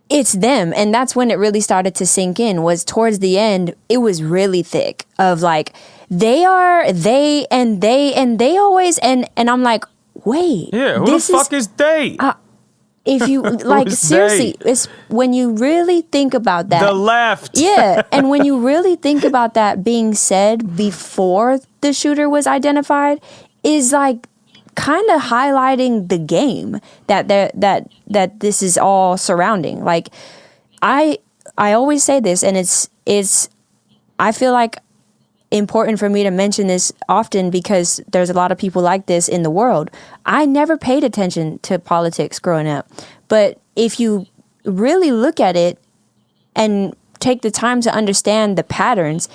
it's them. And that's when it really started to sink in, was towards the end. It was really thick of like, they always, and I'm like, wait. Yeah, who the fuck is they? If you, like, seriously, it's when you really think about that. The left. Yeah, and when you really think about that being said before the shooter was identified, is like kind of highlighting the game that this is all surrounding. Like, I always say this, and it's I feel like important for me to mention this often because there's a lot of people like this in the world. I never paid attention to politics growing up, but if you really look at it and take the time to understand the patterns,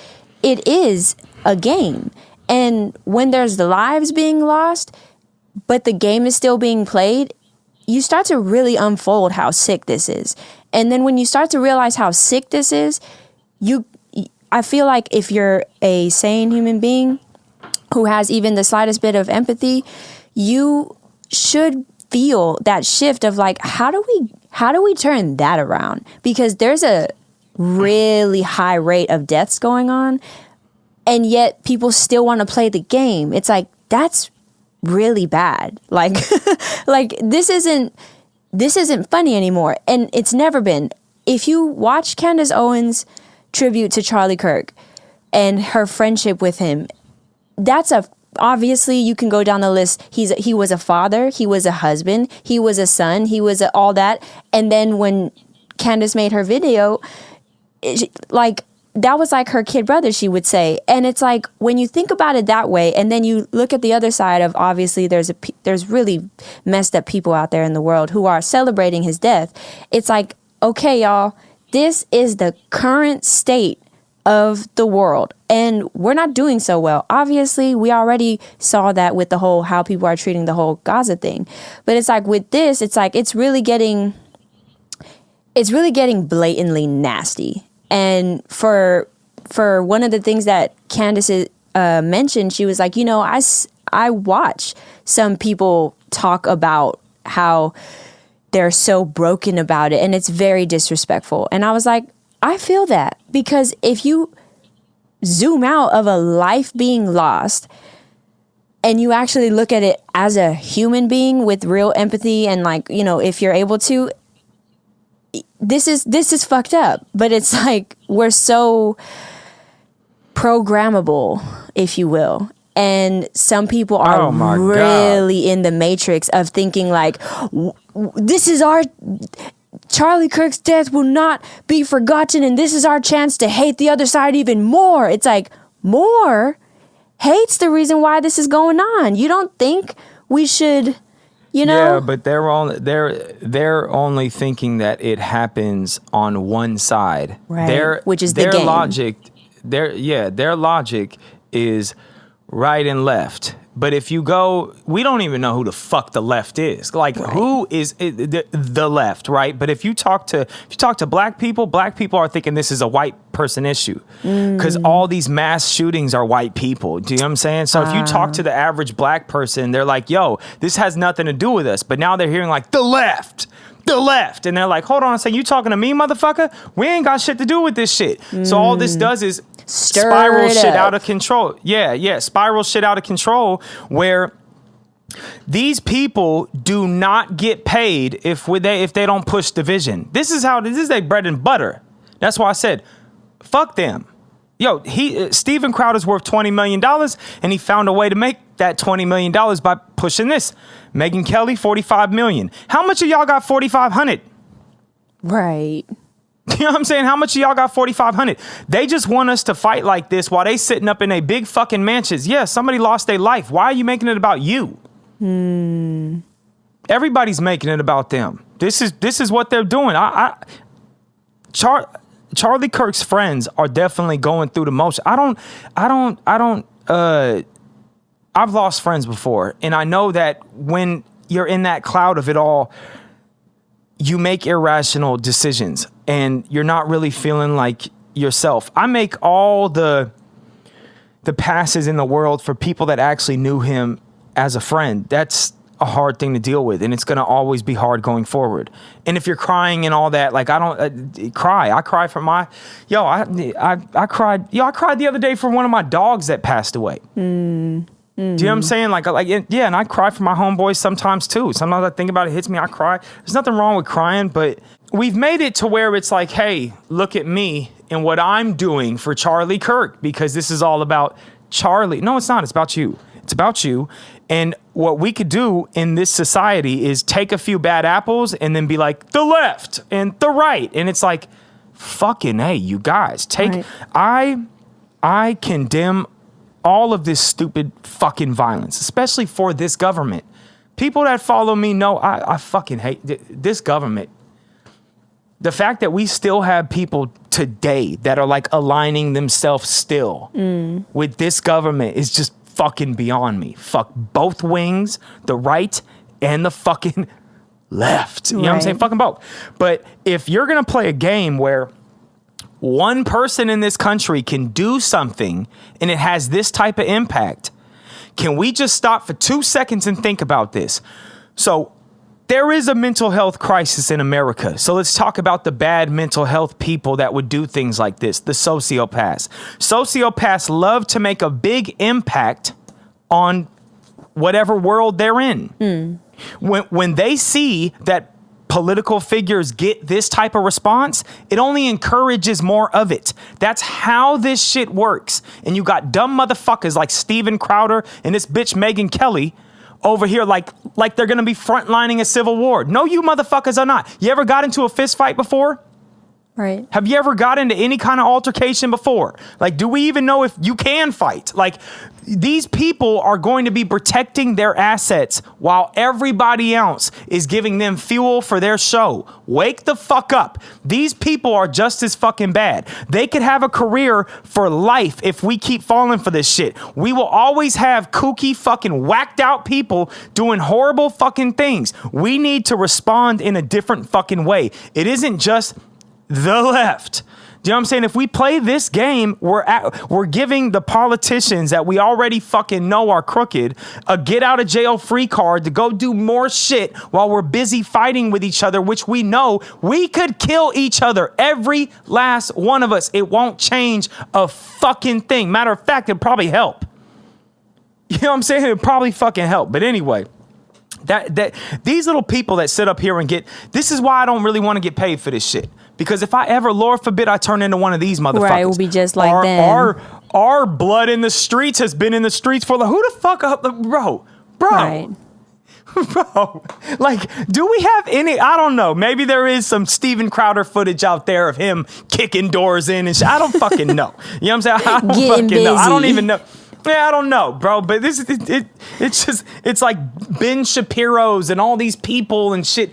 it is a game. And when there's the lives being lost, but the game is still being played, you start to really unfold how sick this is. And then when you start to realize how sick this is, I feel like if you're a sane human being who has even the slightest bit of empathy, you should feel that shift of like, how do we turn that around? Because there's a really high rate of deaths going on, and yet people still want to play the game. It's like, that's really bad. Like, like this isn't funny anymore, and it's never been. If you watch Candace Owens' tribute to Charlie Kirk and her friendship with him, obviously you can go down the list. He was a father, he was a husband, he was a son, he was all that. And then when Candace made her video, like, that was like her kid brother, she would say. And it's like, when you think about it that way, and then you look at the other side of, obviously there's really messed up people out there in the world who are celebrating his death. It's like, okay, y'all, this is the current state of the world, and we're not doing so well. Obviously, we already saw that with the whole how people are treating the whole Gaza thing. But it's like with this, it's like it's really getting blatantly nasty. And for one of the things that Candace mentioned, she was like, you know, I watch some people talk about how they're so broken about it, and it's very disrespectful. And I was like, I feel that, because if you zoom out of a life being lost and you actually look at it as a human being with real empathy, and, like, you know, if you're able to, this is fucked up. But it's like, we're so programmable, if you will. And some people are really in the matrix of thinking like, this is Charlie Kirk's death will not be forgotten, and this is our chance to hate the other side even more. It's like, more? Hate's the reason why this is going on. You don't think we should, you know? Yeah, but they're only thinking that it happens on one side. Right. Which is the game. Their logic is right and left. But if you go, we don't even know who the fuck the left is. Like, who is the left, right? But if you talk to black people are thinking this is a white person issue because all these mass shootings are white people. Do you know what I'm saying? So if you talk to the average black person, they're like, yo, this has nothing to do with us. But now they're hearing like the left. And they're like, hold on a second, you talking to me, motherfucker? We ain't got shit to do with this shit. So all this does is spiral shit out of control. Yeah, spiral shit out of control where these people do not get paid if they don't push division. This is their bread and butter. That's why I said, fuck them. Yo, Steven Crowder's worth $20 million, and he found a way to make that $20 million by pushing this. Megyn Kelly, $45 million. How much of y'all got $4,500? Right. You know what I'm saying? How much of y'all got $4,500? They just want us to fight like this while they sitting up in a big fucking mansions. Yeah, somebody lost their life. Why are you making it about you? Everybody's making it about them. This is what they're doing. Charlie Kirk's friends are definitely going through the motion. I've lost friends before, and I know that when you're in that cloud of it all, you make irrational decisions and you're not really feeling like yourself. I make all the passes in the world for people that actually knew him as a friend. That's a hard thing to deal with, and it's going to always be hard going forward. And if you're crying and all that, like, I don't cry. I cry for I cried the other day for one of my dogs that passed away. Do you know what I'm saying? Yeah, and I cry for my homeboys sometimes too. Sometimes I think about it, hits me, I cry. There's nothing wrong with crying, but we've made it to where it's like, hey, look at me and what I'm doing for Charlie Kirk, because this is all about Charlie. No, it's not. It's about you. It's about you. And what we could do in this society is take a few bad apples and then be like, the left and the right. And it's like, fucking hey, you guys, I condemn all of this stupid fucking violence, especially for this government. People that follow me know I fucking hate this government. The fact that we still have people today that are like aligning themselves still with this government is just fucking beyond me. Fuck both wings, the right and the fucking left. You know what I'm saying? Fucking both. But if you're going to play a game where one person in this country can do something and it has this type of impact, can we just stop for 2 seconds and think about this? So there is a mental health crisis in America. So let's talk about the bad mental health people that would do things like this, the sociopaths. Sociopaths love to make a big impact on whatever world they're in. When they see that political figures get this type of response, it only encourages more of it. That's how this shit works. And you got dumb motherfuckers like Steven Crowder and this bitch Megyn Kelly over here like they're gonna be frontlining a civil war. No, you motherfuckers are not. You ever got into a fist fight before? Right. Have you ever got into any kind of altercation before? Like, do we even know if you can fight? Like, these people are going to be protecting their assets while everybody else is giving them fuel for their show. Wake the fuck up. These people are just as fucking bad. They could have a career for life if we keep falling for this shit. We will always have kooky fucking whacked out people doing horrible fucking things. We need to respond in a different fucking way. It isn't just the left. Do you know what I'm saying? If we play this game, we're giving the politicians that we already fucking know are crooked a get out of jail free card to go do more shit while we're busy fighting with each other, which we know we could kill each other. Every last one of us. It won't change a fucking thing. Matter of fact, it'd probably help. You know what I'm saying? It'd probably fucking help. But anyway, that these little people that sit up here and this is why I don't really want to get paid for this shit. Because if I ever, Lord forbid, I turn into one of these motherfuckers. Right, it will be just like them. Our blood in the streets has been in the streets for who the fuck up, bro. Right. Bro, like, do we have any, I don't know, maybe there is some Steven Crowder footage out there of him kicking doors in and shit. I don't fucking know. You know what I'm saying? I don't Getting fucking busy. know. I don't even know. Yeah, I don't know, bro, but it's like Ben Shapiro's and all these people and shit.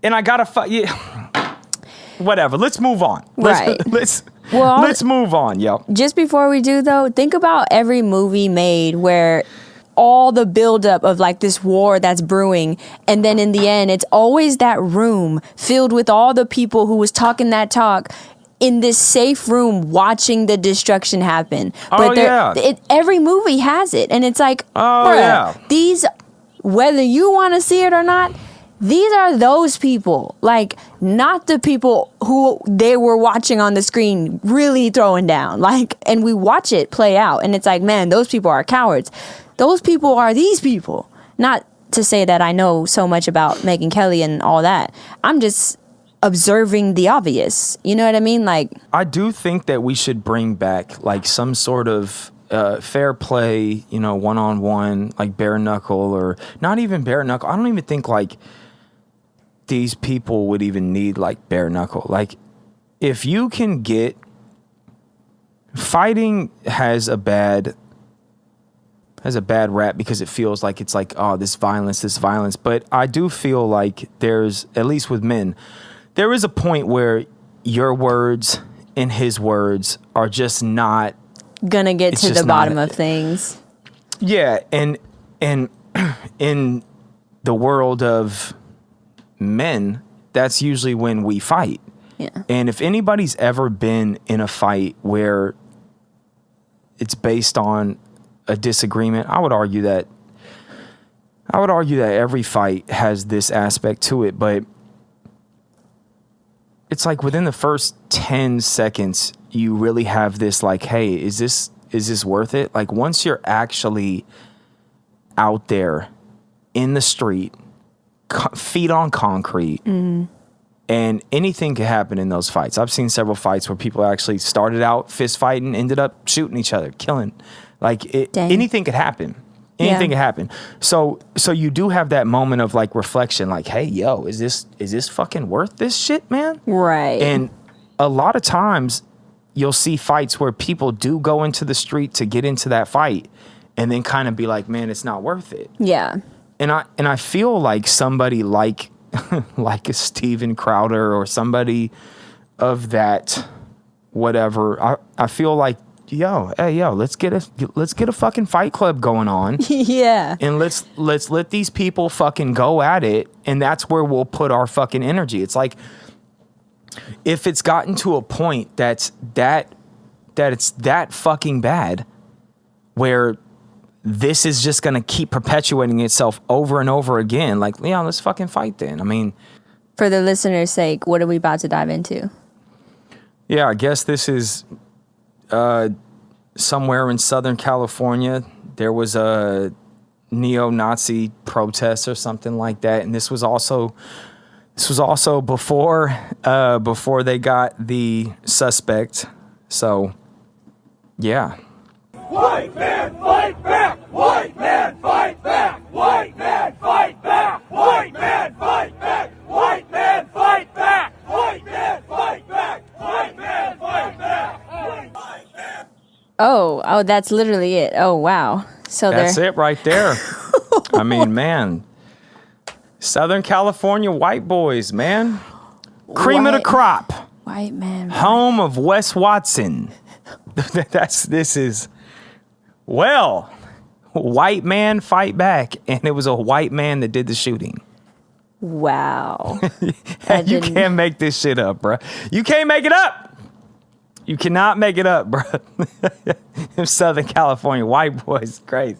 And I gotta whatever. Let's move on. Right. Well, let's move on. Yep. just before we do though, think about every movie made where all the buildup of like this war that's brewing, and then in the end, it's always that room filled with all the people who was talking that talk in this safe room watching the destruction happen. Every movie has it, and it's like, these, whether you want to see it or not, these are those people, like not the people who they were watching on the screen really throwing down. Like, and we watch it play out, and it's like, man, those people are cowards. Those people are these people. Not to say that I know so much about Megyn Kelly and all that. I'm just observing the obvious. You know what I mean? Like, I do think that we should bring back like some sort of fair play, you know, one-on-one, like bare knuckle, or not even bare knuckle. I don't even think like these people would even need like bare knuckle. Like, if you can get fighting has a bad rap because it feels like it's like, oh, this violence. But I do feel like there's, at least with men, there is a point where your words and his words are just not gonna get to the bottom of things. Yeah, and in the world of men, that's usually when we fight. Yeah. And if anybody's ever been in a fight where it's based on a disagreement, I would argue that every fight has this aspect to it, but it's like within the first 10 seconds, you really have this like, hey, is this worth it? Like, once you're actually out there in the street, feet on concrete, and anything could happen in those fights. I've seen several fights where people actually started out fist fighting, ended up shooting each other, killing. Like, anything could happen. Anything could happen. So you do have that moment of like reflection, like, hey, yo, is this fucking worth this shit, man? Right. And a lot of times you'll see fights where people do go into the street to get into that fight and then kind of be like, man, it's not worth it. Yeah. And I feel like somebody like like a Steven Crowder or somebody of that whatever, I feel like, let's get a fucking fight club going on. Yeah. And let's let these people fucking go at it, and that's where we'll put our fucking energy. It's like, if it's gotten to a point that it's that fucking bad where this is just going to keep perpetuating itself over and over again, like, yeah, let's fucking fight then. I mean, for the listener's sake, what are we about to dive into? Yeah, I guess this is somewhere in Southern California. There was a neo-Nazi protest or something like that, and this was also before they got the suspect. So, yeah. White man fight back! White man fight back! White man fight back! White man fight back! White man fight back! White man fight back! White man fight back! Oh, that's literally it. Oh, wow. So that's it right there. I mean, man, Southern California white boys, man, cream of the crop. White man, home of Wes Watson. White man fight back, and it was a white man that did the shooting. Wow. You can't make this shit up, bro. You can't make it up. You cannot make it up, bro. Southern California white boys, crazy.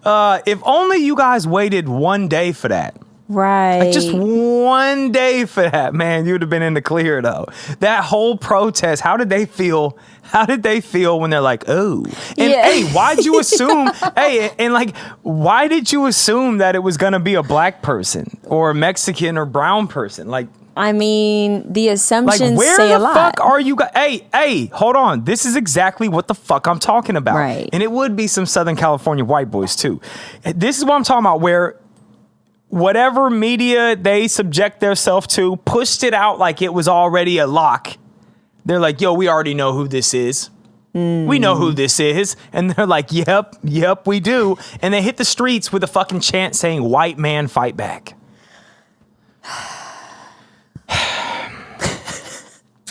If only you guys waited one day for that. Right. Like, just one day for that, man. You'd have been in the clear, though. That whole protest, how did they feel? How did they feel when they're like, oh? And hey, why'd you assume, why did you assume that it was going to be a black person or a Mexican or brown person? Like, I mean, the assumptions say a lot. Where the fuck are you guys? Hey, hold on. This is exactly what the fuck I'm talking about. Right. And it would be some Southern California white boys, too. This is what I'm talking about, where whatever media they subject themselves to pushed it out like it was already a lock. They're like, yo, we already know who this is. We know who this is. And they're like, yep, we do. And they hit the streets with a fucking chant saying, white man fight back.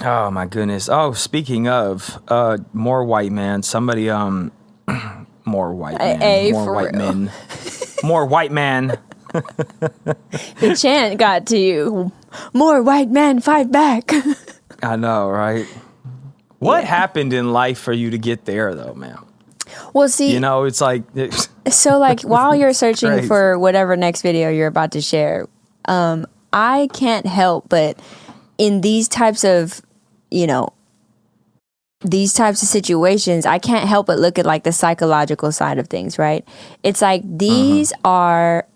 Oh my goodness. Oh, speaking of more white man, somebody more white man, more for white real. men, more white man. The chant got to you. More white men fight back. I know, right? What happened in life for you to get there, though, man? Well, see, You know, it's like so like while you're searching Crazy. for whatever next video you're about to share, I can't help but in these types of, these types of situations, I can't help but look at like the psychological side of things, right? It's like these are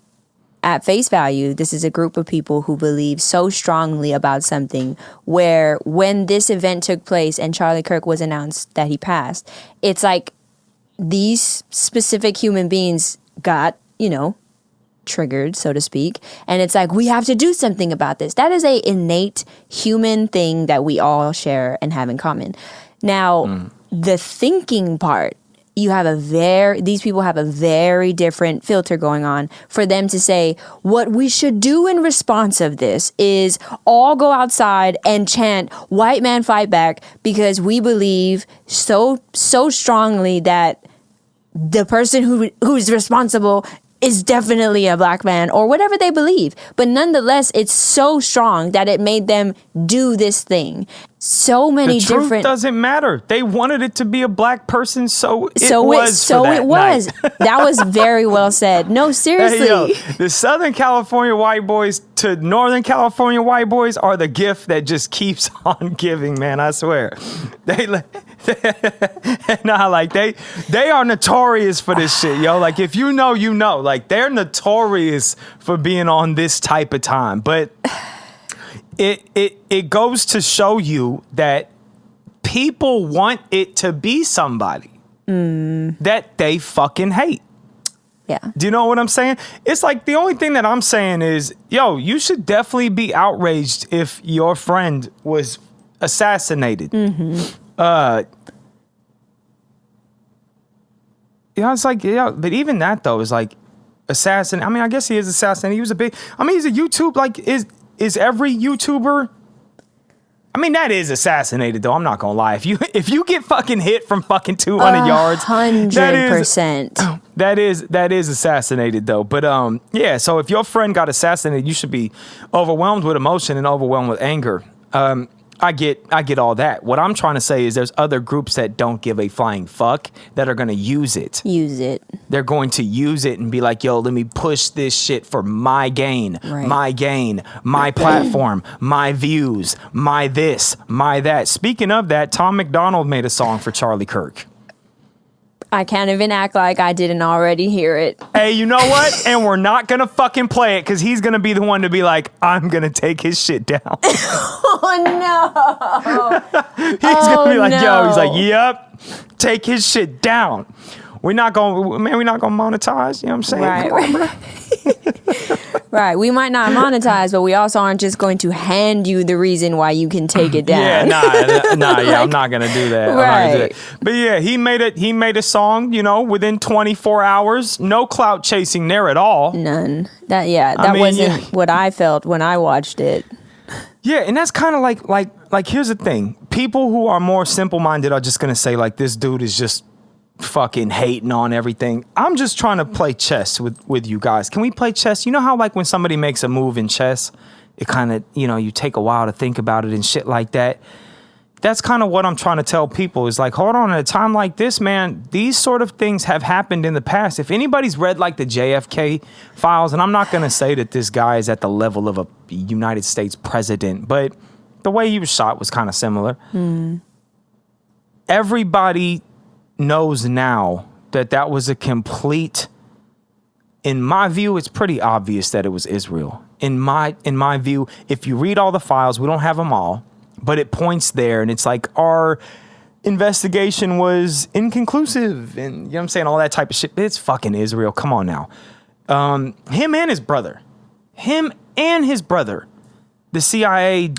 at face value, this is a group of people who believe so strongly about something where when this event took place and Charlie Kirk was announced that he passed, it's like these specific human beings got, triggered, so to speak. And it's like, we have to do something about this. That is a innate human thing that we all share and have in common. Now, the thinking part, these people have a very different filter going on for them to say what we should do in response of this is all go outside and chant white man fight back because we believe so strongly that the person who's responsible is definitely a black man or whatever they believe. But nonetheless, it's so strong that it made them do this thing. So many the truth different doesn't matter. They wanted it to be a black person, so it so was. That was very well said. No, seriously. Hey, yo, the Southern California white boys to Northern California white boys are the gift that just keeps on giving, man. I swear. They are notorious for this shit, yo. Like, if you know, you know. Like, they're notorious for being on this type of time. But it goes to show you that people want it to be somebody that they fucking hate. Yeah. Do you know what I'm saying? It's like the only thing that I'm saying is, yo, you should definitely be outraged if your friend was assassinated. It's like, yeah, but even that though is like assassin. I mean, I guess he is assassin. He was he's a YouTube, like, is every YouTuber? I mean, that is assassinated though. I'm not gonna lie. If you get fucking hit from fucking 200 yards, 100%. that is assassinated though. But yeah. So if your friend got assassinated, you should be overwhelmed with emotion and overwhelmed with anger. I get all that. What I'm trying to say is there's other groups that don't give a flying fuck that are going to use it. They're going to use it and be like, yo, let me push this shit for my gain, my platform, my views, my this, my that. Speaking of that, Tom McDonald made a song for Charlie Kirk. I can't even act like I didn't already hear it. Hey, you know what? And we're not going to fucking play it because he's going to be the one to be like, I'm going to take his shit down. Oh, no. He's going to be like, yo, he's like, yep, take his shit down. We're not going to monetize. You know what I'm saying? Right. Come on, bro. Right. We might not monetize, but we also aren't just going to hand you the reason why you can take it down. Yeah, yeah, I'm not going to do that. Right. But yeah, he made a song, within 24 hours. No clout chasing there at all. None. That wasn't what I felt when I watched it. Yeah, and that's kind of like here's the thing. People who are more simple-minded are just going to say like this dude is just fucking hating on everything. I'm just trying to play chess with you guys. Can we play chess? You know how like when somebody makes a move in chess, it kind of, you take a while to think about it and shit like that. That's kind of what I'm trying to tell people is like, hold on, at a time like this, man, these sort of things have happened in the past. If anybody's read like the JFK files, and I'm not going to say that this guy is at the level of a United States president, but the way he was shot was kind of similar. Everybody knows now that was a complete, in my view, it's pretty obvious that it was Israel. In my view, if you read all the files, we don't have them all, but it points there and it's like our investigation was inconclusive and you know what I'm saying, all that type of shit. It's fucking Israel. Come on now. Him and his brother, the CIA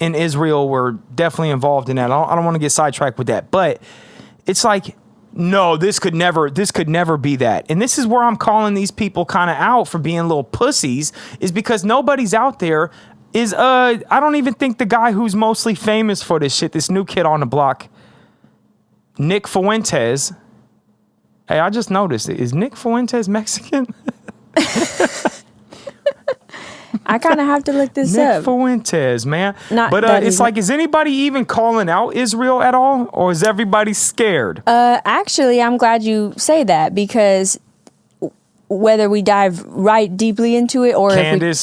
in Israel were definitely involved in that. I don't want to get sidetracked with that, but it's like, no, this could never be that. And this is where I'm calling these people kind of out for being little pussies, is because nobody's out there is I don't even think the guy who's mostly famous for this shit, this new kid on the block, Nick Fuentes. Hey, I just noticed it. Is Nick Fuentes Mexican? I kind of have to look this Nick up. Fuentes, man. But It's like, is anybody even calling out Israel at all? Or is everybody scared? Actually, I'm glad you say that, because whether we dive right deeply into it or Candace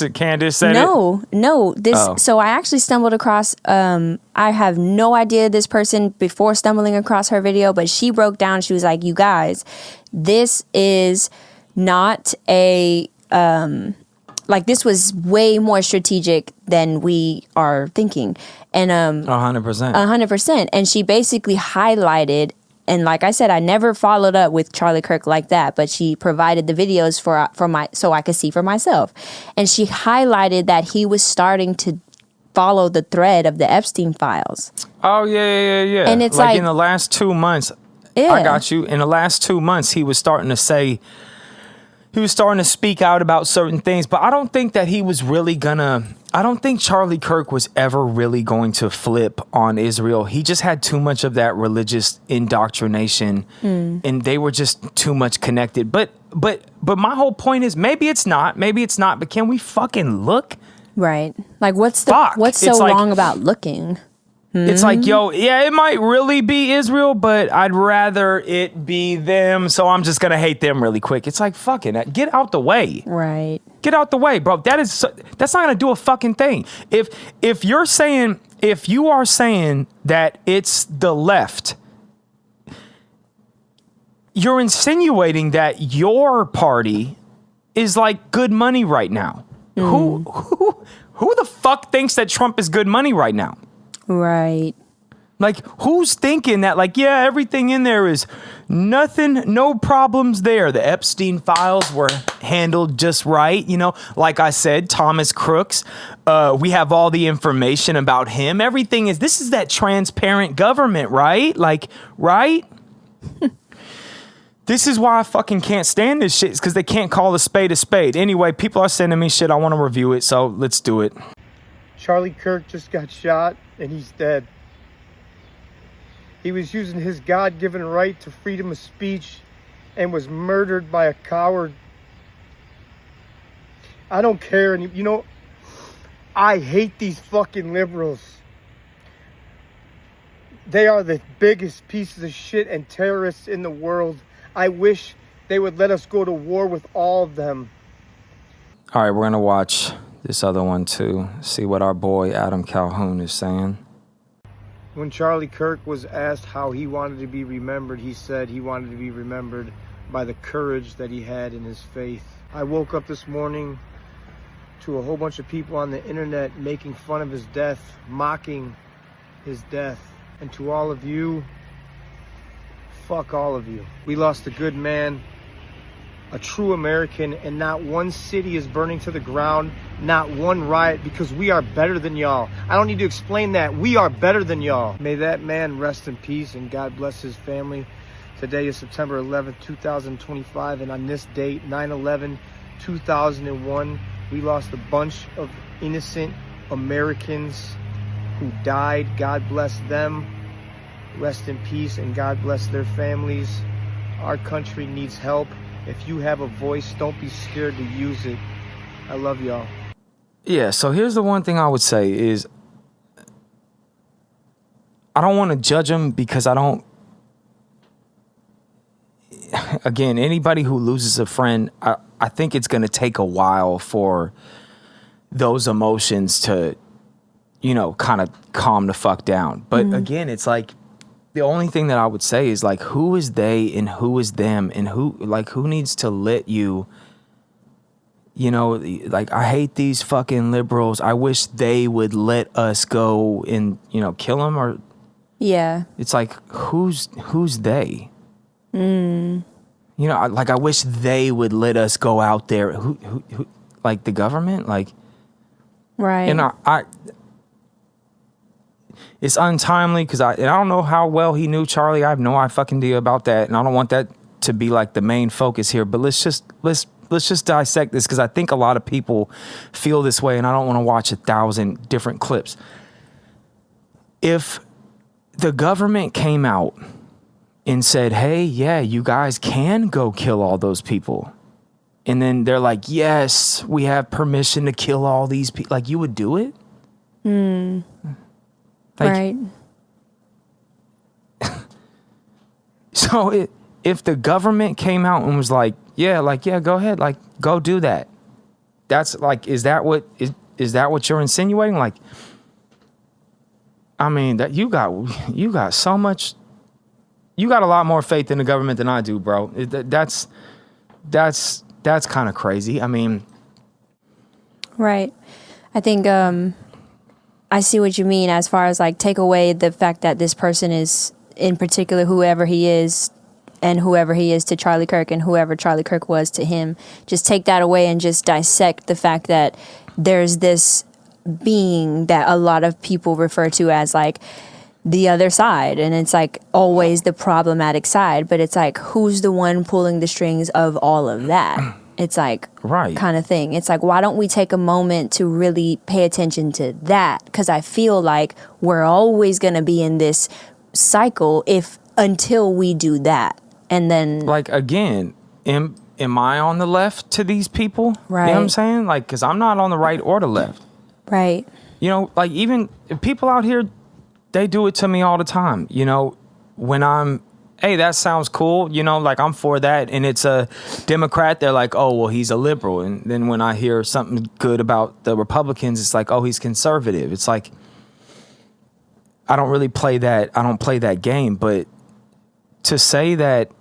said it? No. Oh. So I actually stumbled across, I have no idea this person before stumbling across her video, but she broke down, she was like, you guys, this is not a, like, this was way more strategic than we are thinking. And 100%. 100%. And she basically highlighted, and like I said, I never followed up with Charlie Kirk like that, but she provided the videos so I could see for myself. And she highlighted that he was starting to follow the thread of the Epstein files. Oh, yeah. And it's like like in the last 2 months, Yeah. I got you. In the last 2 months, he was starting to speak out about certain things, but I don't think that he was really I don't think Charlie Kirk was ever really going to flip on Israel. He just had too much of that religious indoctrination, and they were just too much connected. But my whole point is, maybe it's not, but can we fucking look? Right. Like, what's Fuck. so It's like- wrong about looking? It's like, yo, yeah, it might really be Israel, but I'd rather it be them, so I'm just gonna hate them really quick. It's like, fucking, get out the way. Right. Get out the way, bro. That's not gonna do a fucking thing. If you are saying that it's the left, you're insinuating that your party is like good money right now. Who the fuck thinks that Trump is good money right now? Right. Like, who's thinking that, like, yeah, everything in there is nothing, no problems there. The Epstein files were handled just right. You know, like I said, Thomas Crooks, we have all the information about him. This is that transparent government, right? Like, right? This is why I fucking can't stand this shit. It's because they can't call a spade a spade. Anyway, people are sending me shit. I want to review it, so let's do it. Charlie Kirk just got shot and he's dead. He was using his God-given right to freedom of speech and was murdered by a coward. I don't care. You know, I hate these fucking liberals. They are the biggest pieces of shit and terrorists in the world. I wish they would let us go to war with all of them. All right, we're going to watch this other one too. See what our boy Adam Calhoun is saying. When Charlie Kirk was asked how he wanted to be remembered, he said he wanted to be remembered by the courage that he had in his faith. I woke up this morning to a whole bunch of people on the internet making fun of his death, mocking his death. And to all of you, fuck all of you. We lost a good man, a true American, and not one city is burning to the ground, not one riot, because we are better than y'all. I don't need to explain that. We are better than y'all. May that man rest in peace and God bless his family. Today is September 11th, 2025, and on this date, 9/11/2001, we lost a bunch of innocent Americans who died. God bless them. Rest in peace and God bless their families. Our country needs help. If you have a voice, don't be scared to use it. I love y'all. Yeah, so here's the one thing I would say is I don't want to judge him because again, anybody who loses a friend, I think it's going to take a while for those emotions to, kind of calm the fuck down. But again, it's like, the only thing that I would say is, like, who is they and who is them, and who needs to let you, like, I hate these fucking liberals. I wish they would let us go and, kill them, or Yeah. it's like, who's they? I wish they would let us go out there. Who like the government? Like, Right. and it's untimely because I don't know how well he knew Charlie. I have no fucking idea about that, and I don't want that to be like the main focus here. But let's let's just dissect this, because I think a lot of people feel this way, and I don't want to watch 1,000 different clips. If the government came out and said, hey, yeah, you guys can go kill all those people, and then they're like, yes, we have permission to kill all these people, like, you would do it? Like, Right. So if the government came out and was like, yeah, go ahead, like, go do that. That's like, is that what you're insinuating? Like, I mean, that you got so much, you got a lot more faith in the government than I do, bro. That's kind of crazy. I mean, Right. I think I see what you mean as far as like take away the fact that this person is, in particular, whoever he is and whoever he is to Charlie Kirk and whoever Charlie Kirk was to him. Just take that away and just dissect the fact that there's this being that a lot of people refer to as like the other side. And it's like always the problematic side. But it's like, who's the one pulling the strings of all of that? It's like, right, kind of thing. It's like, why don't we take a moment to really pay attention to that? Because I feel like we're always going to be in this cycle until we do that. And then, like, again, am I on the left to these people? Right. You know what I'm saying? Like, because I'm not on the right or the left. right. You know, like, even people out here, they do it to me all the time. You know, when I'm, hey, that sounds cool, you know, like, I'm for that, and it's a Democrat, they're like, oh, well, he's a liberal. And then when I hear something good about the Republicans, it's like, oh, he's conservative. It's like, I don't play that game. But to say that,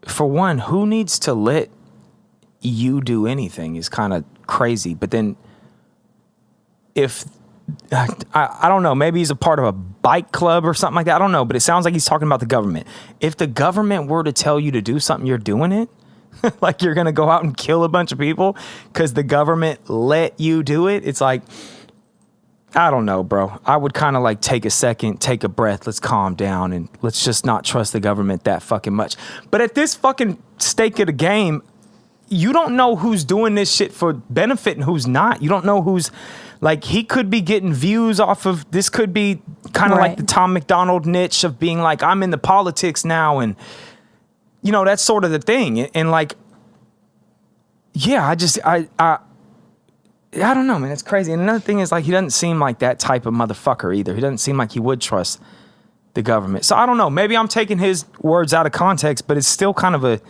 for one, who needs to let you do anything is kind of crazy. But then if I don't know, maybe he's a part of a bike club or something like that. I don't know, but it sounds like he's talking about the government. If the government were to tell you to do something, you're doing it. Like, you're going to go out and kill a bunch of people because the government let you do it. It's like, I don't know, bro. I would kind of like take a second, take a breath. Let's calm down and let's just not trust the government that fucking much. But at this fucking stake of the game, you don't know who's doing this shit for benefit and who's not. You don't know who's, like, he could be getting views off of, this could be kind of Right. like the Tom McDonald niche of being like, I'm in the politics now. And, you know, that's sort of the thing. And like, yeah, I don't know, man. It's crazy. And another thing is, like, he doesn't seem like that type of motherfucker either. He doesn't seem like he would trust the government. So I don't know. Maybe I'm taking his words out of context, but it's still kind of a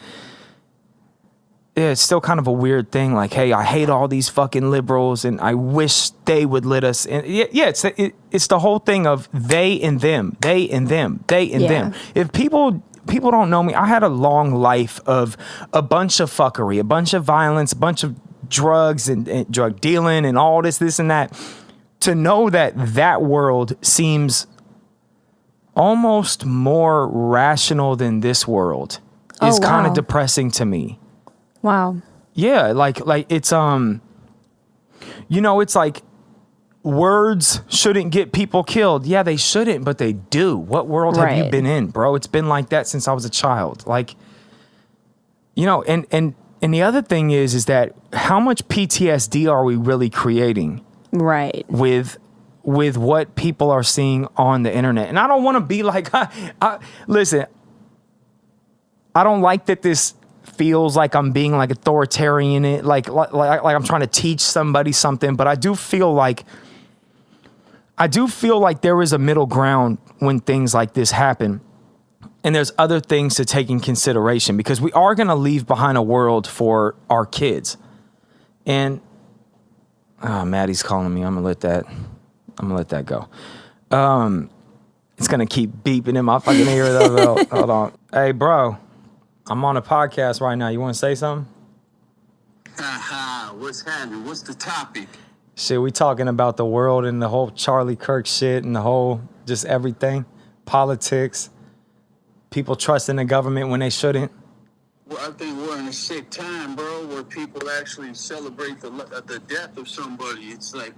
weird thing. Like, hey, I hate all these fucking liberals, and I wish they would let us. And yeah, it's the whole thing of they and them, they and them, they and Yeah. them. If people don't know me, I had a long life of a bunch of fuckery, a bunch of violence, a bunch of drugs and drug dealing and all this and that. To know that world seems almost more rational than this world is kind of wow. depressing to me. Wow. Yeah, like it's you know, it's like words shouldn't get people killed. Yeah, they shouldn't, but they do. What world have you Right. been in, bro? It's been like that since I was a child. Like, you know, and the other thing is that how much PTSD are we really creating Right. with what people are seeing on the internet? And I don't want to be like, listen, I don't like that this feels like I'm being like authoritarian, like I'm trying to teach somebody something, but I do feel like there is a middle ground when things like this happen. And there's other things to take in consideration, because we are going to leave behind a world for our kids. And Maddie's calling me. I'm gonna let that go. It's gonna keep beeping in my fucking ear though. Hold on. Hey, bro, I'm on a podcast right now. You want to say something? What's happening? What's the topic? Shit, we talking about the world and the whole Charlie Kirk shit and the whole just everything, politics, people trusting the government when they shouldn't. Well, I think we're in a sick time, bro, where people actually celebrate the death of somebody. It's like,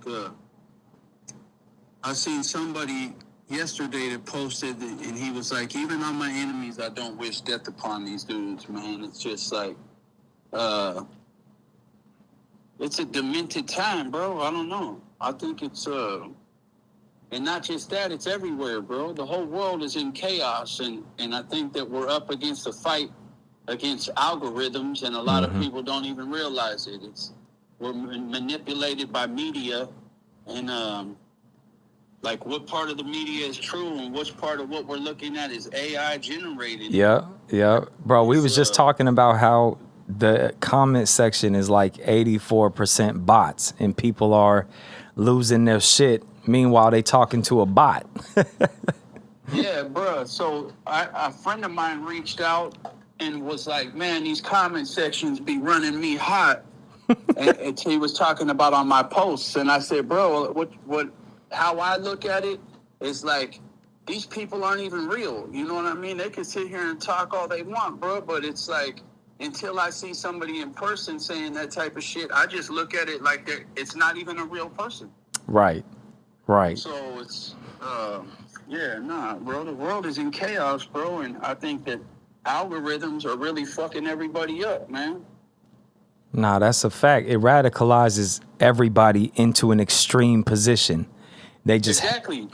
I seen somebody yesterday that posted, and he was like, even on my enemies, I don't wish death upon these dudes, man. It's just like, it's a demented time, bro. I don't know. I think it's and not just that, it's everywhere, bro. The whole world is in chaos, and I think that we're up against a fight against algorithms, and a lot of people don't even realize it. We're manipulated by media, and like what part of the media is true and which part of what we're looking at is AI generated. Yeah. Bro, we was just talking about how the comment section is like 84% bots and people are losing their shit. Meanwhile, they talking to a bot. Yeah, bro. So a friend of mine reached out and was like, man, these comment sections be running me hot. and he was talking about on my posts. And I said, bro, how I look at it is like, these people aren't even real. You know what I mean? They can sit here and talk all they want, bro. But it's like, until I see somebody in person saying that type of shit, I just look at it like it's not even a real person. Right. So it's, bro. The world is in chaos, bro. And I think that algorithms are really fucking everybody up, man. Nah, that's a fact. It radicalizes everybody into an extreme position. They just exactly.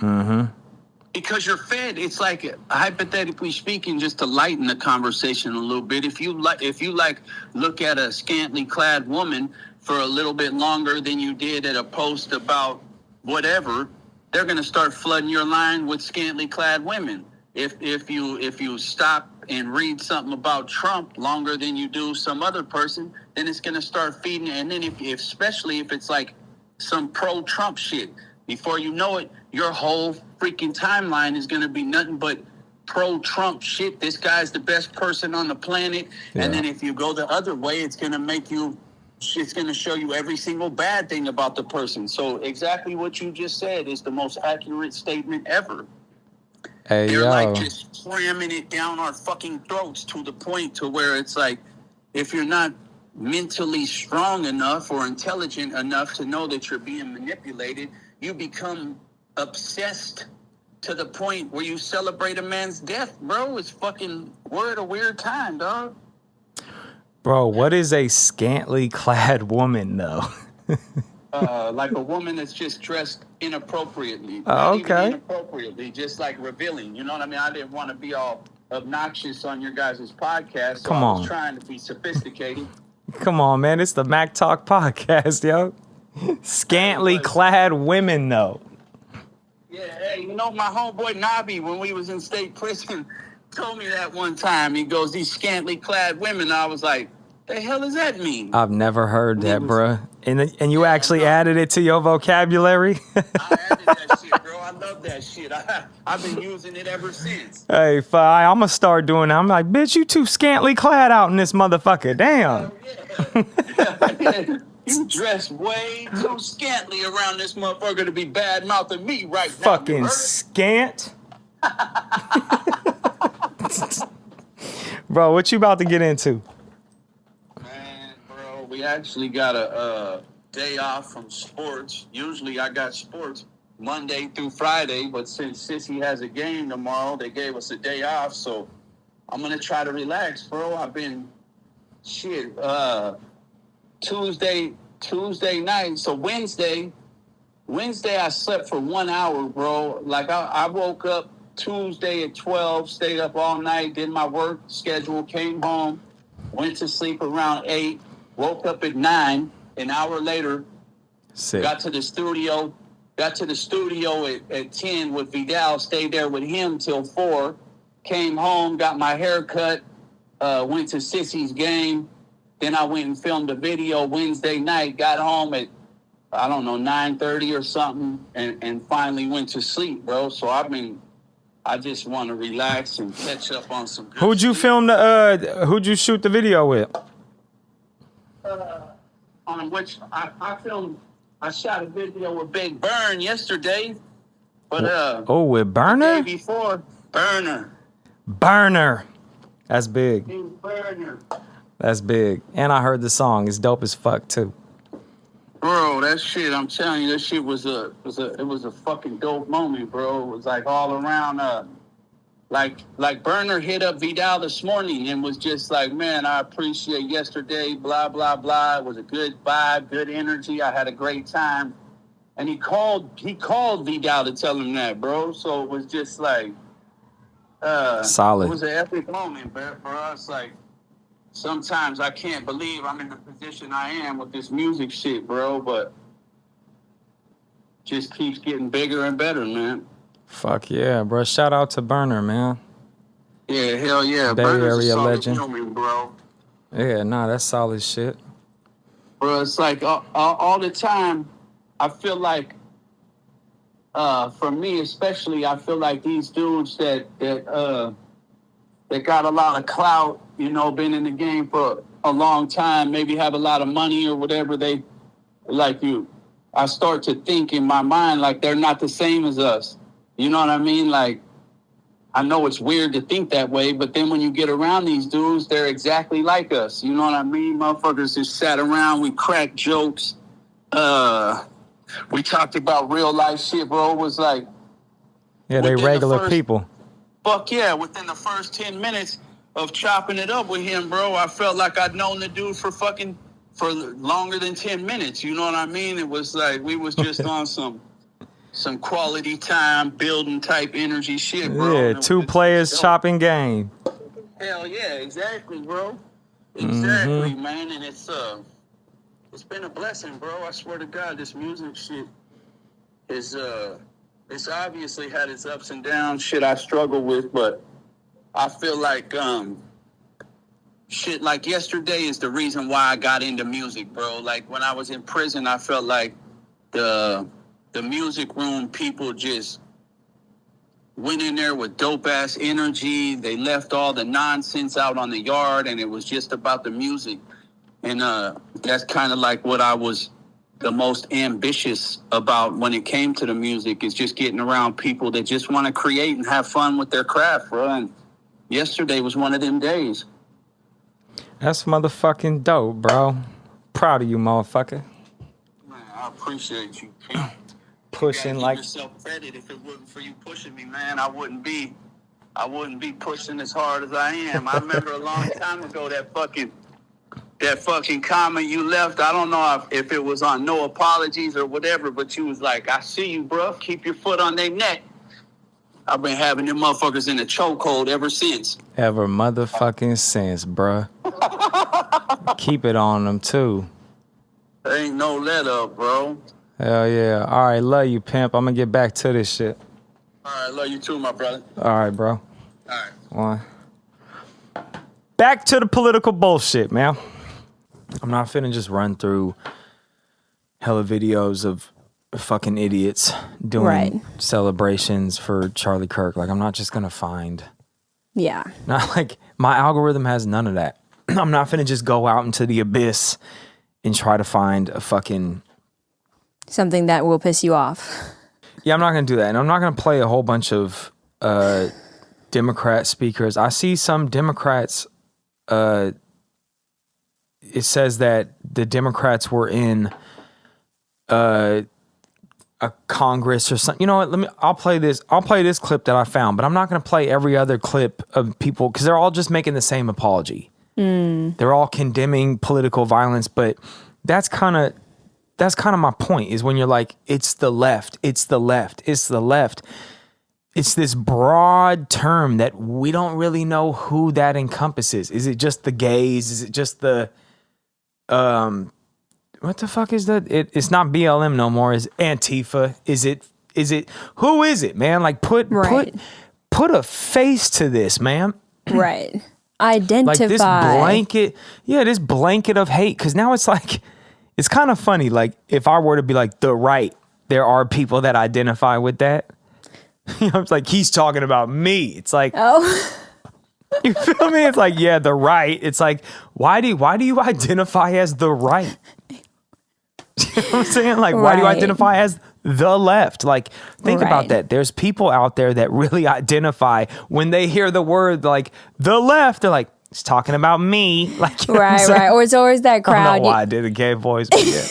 Because you're fed. It's like, hypothetically speaking, just to lighten the conversation a little bit. If you look at a scantily clad woman for a little bit longer than you did at a post about whatever, they're going to start flooding your line with scantily clad women. If you stop and read something about Trump longer than you do some other person, then it's going to start feeding. And then especially if it's like some pro-Trump shit, before you know it, your whole freaking timeline is going to be nothing but pro-Trump shit. This guy's the best person on the planet. Yeah. And then if you go the other way, it's going to show you every single bad thing about the person. So exactly what you just said is the most accurate statement ever. Hey, they're like just cramming it down our fucking throats to the point to where it's like, if you're not mentally strong enough or intelligent enough to know that you're being manipulated, you become obsessed to the point where you celebrate a man's death, bro. We're at a weird time, dog. Bro, what is a scantily clad woman, though? Like a woman that's just dressed inappropriately. Okay. Even inappropriately, just like revealing. You know what I mean? I didn't want to be all obnoxious on your guys' podcast, so I was trying to be sophisticated. Come on, man. It's the Mac Talk podcast, yo. Scantily clad women, though. Yeah, hey, you know, my homeboy Nabi, when we was in state prison, told me that one time. He goes, these scantily clad women. I was like, the hell does that mean? I've never heard that, bruh. And you actually added it to your vocabulary? I added that shit, bro. I love that shit. I've been using it ever since. Hey, I'm going to start doing that. I'm like, bitch, you too scantily clad out in this motherfucker. Damn. Yeah. You dress way too scantily around this motherfucker to be bad-mouthing me right now. Fucking scant. Bro, what you about to get into? Man, bro, we actually got a day off from sports. Usually I got sports Monday through Friday, but since Sissy has a game tomorrow, they gave us a day off, so I'm going to try to relax, bro. I've been, Tuesday night, so Wednesday I slept for 1 hour, bro. Like I woke up Tuesday at 12, stayed up all night, did my work schedule, came home, went to sleep around 8, woke up at 9, an hour later, got to the studio at 10 with Vidal, stayed there with him till 4, came home, got my hair cut, went to Sissy's game. Then I went and filmed a video Wednesday night, got home at, 9:30 or something, and finally went to sleep, bro. So I just want to relax and catch up on some good Who'd you shoot the video with? On which I shot a video with Big Burn yesterday, but with Burner? The day before, Burner. That's big. Big Burner. That's big. And I heard the song. It's dope as fuck too. Bro, that shit, I'm telling you, that shit was a fucking dope moment, bro. It was like all around Like Burner hit up Vidal this morning and was just like, man, I appreciate yesterday, blah, blah, blah. It was a good vibe, good energy. I had a great time. And he called Vidal to tell him that, bro. So it was just like, solid. It was an epic moment, bro, for us. Like, sometimes I can't believe I'm in the position I am with this music shit, bro, but just keeps getting bigger and better, man. Fuck yeah, bro. Shout out to Burner, man. Yeah, hell yeah. Bay Burner's Area a solid legend. human, bro. Yeah, nah, that's solid shit. Bro, it's like all the time, I feel like, for me especially, I feel like these dudes that got a lot of clout, you know, been in the game for a long time, maybe have a lot of money or whatever, I start to think in my mind like they're not the same as us. You know what I mean? Like, I know it's weird to think that way, but then when you get around these dudes, they're exactly like us. You know what I mean? Motherfuckers just sat around, we cracked jokes. We talked about real life shit, bro. It was like... Yeah, they regular people. Fuck yeah. Within the first 10 minutes of chopping it up with him, bro, I felt like I'd known the dude for longer than 10 minutes. You know what I mean? It was like we was just on some quality time building type energy shit, bro. Yeah, two players chopping game. Hell yeah, exactly, bro. Exactly, man. And it's been a blessing, bro. I swear to God, this music shit is it's obviously had its ups and downs, shit I struggle with, but I feel like shit like yesterday is the reason why I got into music, bro. Like when I was in prison, I felt like the music room people just went in there with dope ass energy. They left all the nonsense out on the yard and it was just about the music. And that's kind of like what I was the most ambitious about when it came to the music, is just getting around people that just want to create and have fun with their craft, bro. And yesterday was one of them days. That's motherfucking dope, bro. Proud of you, motherfucker. Man, I appreciate you, Pimp. Pushing You like... give yourself credit. If it wasn't for you pushing me, man, I wouldn't be pushing as hard as I am. I remember a long time ago that fucking comment you left. I don't know if it was on No Apologies or whatever, but you was like, I see you, bro. Keep your foot on their neck. I've been having them motherfuckers in a chokehold ever since. Ever motherfucking since, bruh. Keep it on them, too. There ain't no let up, bro. Hell yeah. All right, love you, pimp. I'm going to get back to this shit. All right, love you too, my brother. All right, bro. All right. One. Back to the political bullshit, man. I'm not finna just run through hella videos of fucking idiots doing celebrations for Charlie Kirk. Like, I'm not just gonna find... Yeah. Not like... My algorithm has none of that. I'm not finna just go out into the abyss and try to find a fucking... Something that will piss you off. Yeah, I'm not gonna do that. And I'm not gonna play a whole bunch of Democrat speakers. I see some Democrats... it says that the Democrats were in a Congress or something. You know what? I'll play this clip that I found, but I'm not going to play every other clip of people because they're all just making the same apology. They're all condemning political violence, but that's kind of my point, is when you're like, it's the left, it's the left, it's the left. It's this broad term that we don't really know who that encompasses. Is it just the gays? Is it just the what the fuck is that? It's not BLM no more. Is Antifa? Is it who is it, man? Like put a face to this, man. Right. Identify. Like this blanket of hate. Cause now it's like, it's kind of funny. Like if I were to be like the right, there are people that identify with that. You know, it's like, he's talking about me. It's like, oh, you feel me? It's like, yeah, the right. It's like, why do you identify as the right? You know what I'm saying? Like, why do you identify as the left? Like, think about that. There's people out there that really identify when they hear the word like the left. They're like, it's talking about me. Like, you know right. Or it's always that crowd. I don't know why I did a gay voice, but yeah.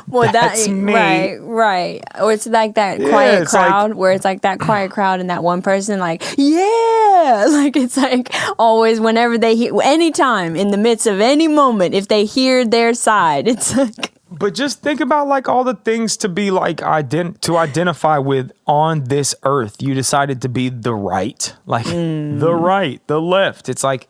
Well, That's me. right. Or it's like that Yeah, quiet it's like- crowd where it's like that quiet crowd and that one person like, yeah, like it's like always whenever they hear, anytime in the midst of any moment, if they hear their side, it's like, But just think about like all the things to be like to identify with on this earth. You decided to be the right, like the right, the left. It's like,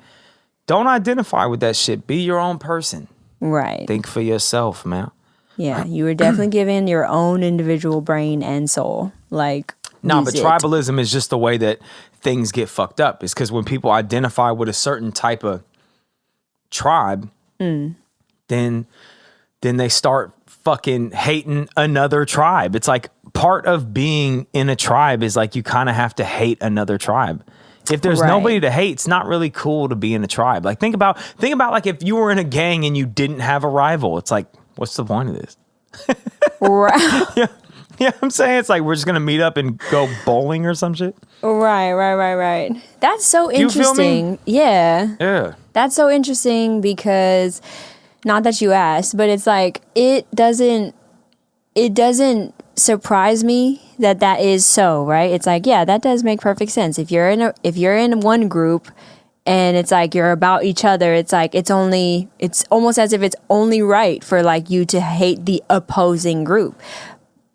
don't identify with that shit. Be your own person. right. Think for yourself, man. Yeah, you were definitely given your own individual brain and soul. Like, No, use but it. tribalism is just the way that things get fucked up. It's because when people identify with a certain type of tribe, then they start fucking hating another tribe. It's like part of being in a tribe is like you kind of have to hate another tribe. If there's Right. nobody to hate, it's not really cool to be in a tribe. Like think about like if you were in a gang and you didn't have a rival. It's like, what's the point of this? Right. Yeah, I'm saying it's like we're just gonna meet up and go bowling or some shit. Right. That's so You feel me? interesting. Yeah. Yeah. That's so interesting because not that you asked, but it's like it doesn't surprise me that is so, right? It's like, yeah, that does make perfect sense. If you're in one group and it's like you're about each other, it's like it's almost as if it's only right for like you to hate the opposing group.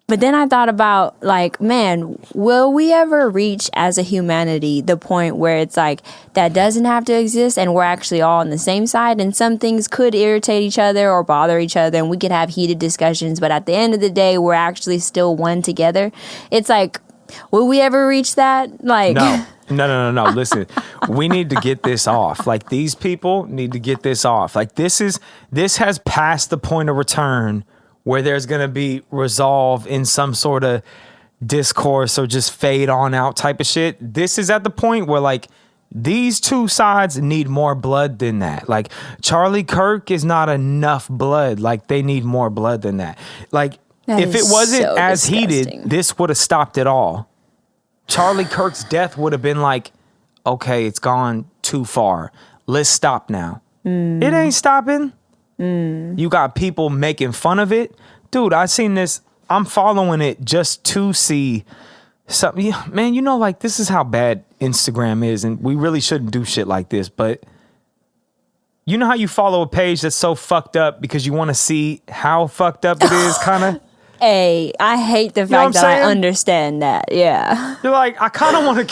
But then I thought about like, man, will we ever reach as a humanity the point where it's like that doesn't have to exist and we're actually all on the same side and some things could irritate each other or bother each other and we could have heated discussions, but at the end of the day, we're actually still one together. It's like, will we ever reach that? Like, No. Listen, we need to get this off. Like these people need to get this off. Like this has passed the point of return where there's going to be resolve in some sort of discourse or just fade on out type of shit. This is at the point where like these two sides need more blood than that. Like Charlie Kirk is not enough blood. Like they need more blood than that. Like That if it is wasn't so as disgusting. heated, this would have stopped it all. Charlie Kirk's death would have been like, okay, it's gone too far. Let's stop now. It ain't stopping. You got people making fun of it. Dude, I seen this. I'm following it just to see something. Yeah, man, you know, like this is how bad Instagram is. And we really shouldn't do shit like this. But you know how you follow a page that's so fucked up because you want to see how fucked up it is, kind of? hey, I hate the know what I'm fact that I saying? understand that. Yeah. You're like, I kind of want to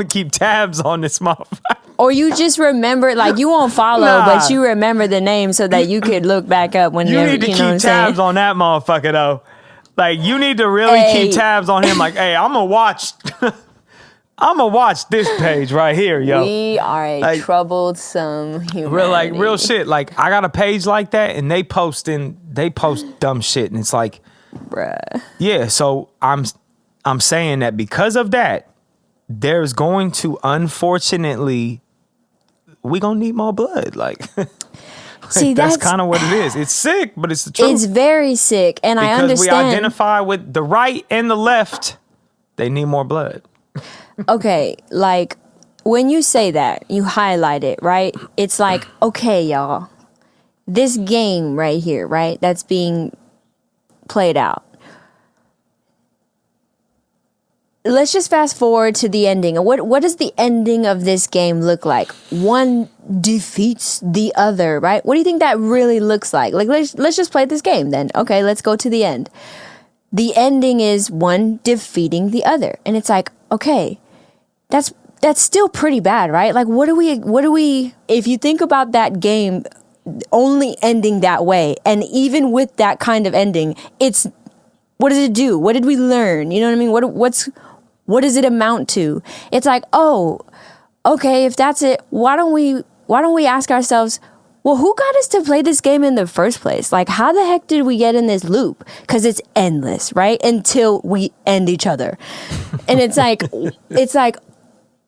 keep tabs on this motherfucker. Or you just remember, like you won't follow, Nah. but you remember the name so that you could look back up when You need to you know what I'm keep tabs saying? on that motherfucker though. Like you need to really Hey. keep tabs on him. Like, hey, I'm gonna watch this page right here, yo. We are a Like- troublesome humanity. Real shit. Like I got a page like that, and they post dumb shit, and it's like, Bruh. yeah. So I'm saying that because of that, there's going to unfortunately we gonna need more blood. Like. See, that's that's kind of what it is. It's sick, but it's the truth. it's very sick, and I Because we understand. identify with the right and the left, they need more blood. Okay, like when you say that, you highlight it, right? It's like, okay, y'all, this game right here, right? That's being played out. Let's just fast forward to the ending. What does the ending of this game look like? One defeats the other, right? What do you think that really looks like? Like let's just play this game then. Okay, let's go to the end. The ending is one defeating the other. And it's like, okay, that's still pretty bad, right? Like what do we if you think about that game only ending that way, and even with that kind of ending, it's what does it do? What did we learn? You know what I mean? What does it amount to? It's like, oh, okay, if that's it, why don't we ask ourselves, well, who got us to play this game in the first place? Like, how the heck did we get in this loop? Because it's endless, right? Until we end each other. And it's like,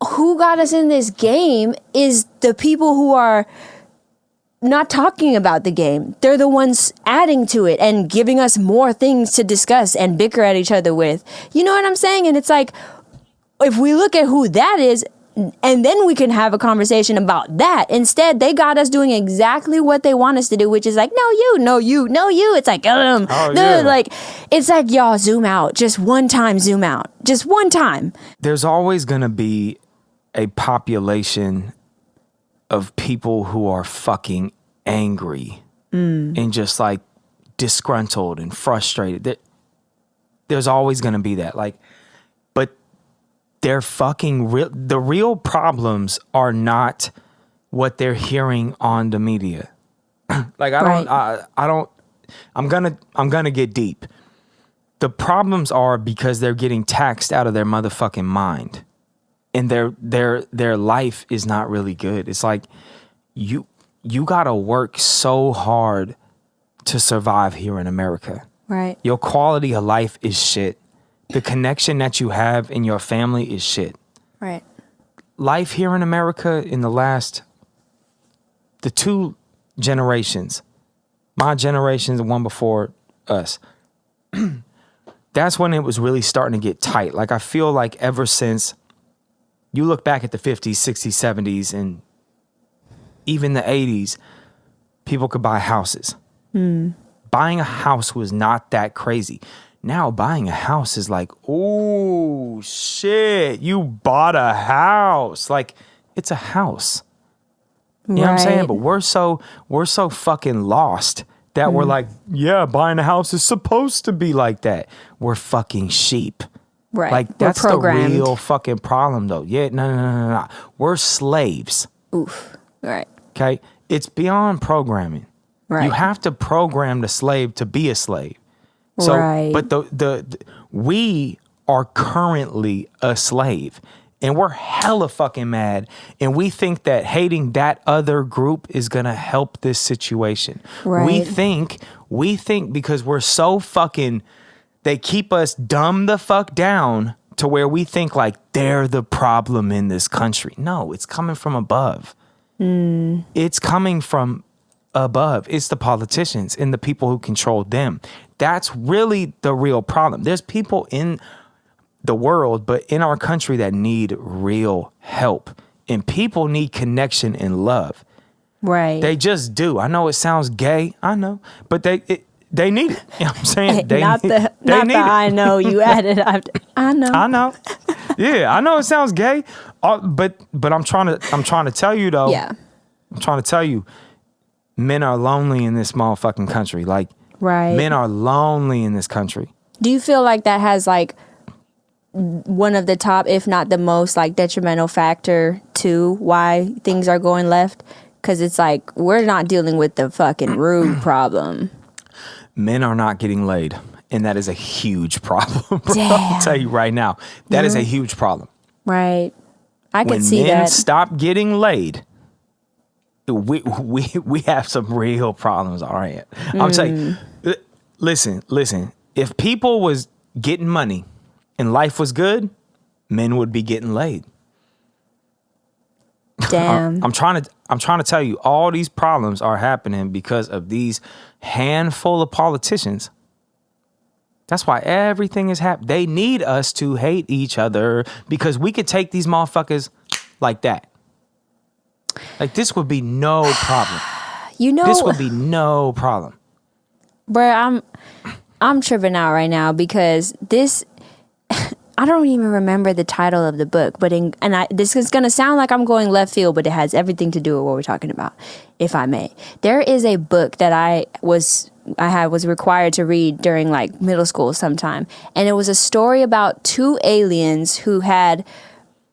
who got us in this game is the people who are not talking about the game. They're the ones adding to it and giving us more things to discuss and bicker at each other with. You know what I'm saying? And it's like, if we look at who that is, and then we can have a conversation about that. Instead, they got us doing exactly what they want us to do, which is like, no, you, no, you, no, you. It's like, like, it's like, y'all zoom out. Just one time, zoom out. Just one time. There's always going to be a population of people who are fucking angry and just like disgruntled and frustrated. There's always going to be that. Like, but they're fucking real. The real problems are not what they're hearing on the media. Like, I'm gonna get deep. The problems are because they're getting taxed out of their motherfucking mind, and their life is not really good. It's like you gotta work so hard to survive here in America. Right. Your quality of life is shit. The connection that you have in your family is shit. Right. Life here in America in the two generations, my generation, the one before us, that's when it was really starting to get tight. Like, I feel like ever since you look back at the 50s, 60s, 70s, and even the 80s, people could buy houses. Buying a house was not that crazy. Now buying a house is like, oh shit, you bought a house. Like, it's a house. You know what I'm saying? But we're so fucking lost that we're like, yeah, buying a house is supposed to be like that. We're fucking sheep. Right. Like, that's the real fucking problem though. Yeah, no. We're slaves. Oof. Right. Okay? It's beyond programming. Right. You have to program the slave to be a slave. So, but we are currently a slave, and we're hella fucking mad, and we think that hating that other group is gonna help this situation. Right. We think because we're so fucking, they keep us dumb the fuck down to where we think like they're the problem in this country. No, it's coming from above. It's coming from above. It's the politicians and the people who control them. That's really the real problem. There's people in the world, but in our country, that need real help. And people need connection and love. Right. They just do. I know it sounds gay. I know. But they need it. You know what I'm saying? I know you added. I know. I know. Yeah, I know it sounds gay. But I'm trying to tell you though. Yeah. I'm trying to tell you, men are lonely in this motherfucking country. Like, right. Men are lonely in this country. Do you feel like that has like one of the top, if not the most, like detrimental factor to why things are going left? Because it's like we're not dealing with the fucking root problem. Men are not getting laid, and that is a huge problem. Bro. Damn. I'll tell you right now, that is a huge problem. Right. I could see when men that. stop getting laid, we have some real problems. All right, I'm saying, listen. If people was getting money and life was good, men would be getting laid. Damn. I'm trying to tell you, all these problems are happening because of these handful of politicians. That's why everything is happening. They need us to hate each other because we could take these motherfuckers like that. Like, this would be no problem. This would be no problem. Bro, I'm tripping out right now because this, I don't even remember the title of the book, but this is going to sound like I'm going left field, but it has everything to do with what we're talking about, if I may. There is a book that I was required to read during like middle school sometime, and it was a story about two aliens who had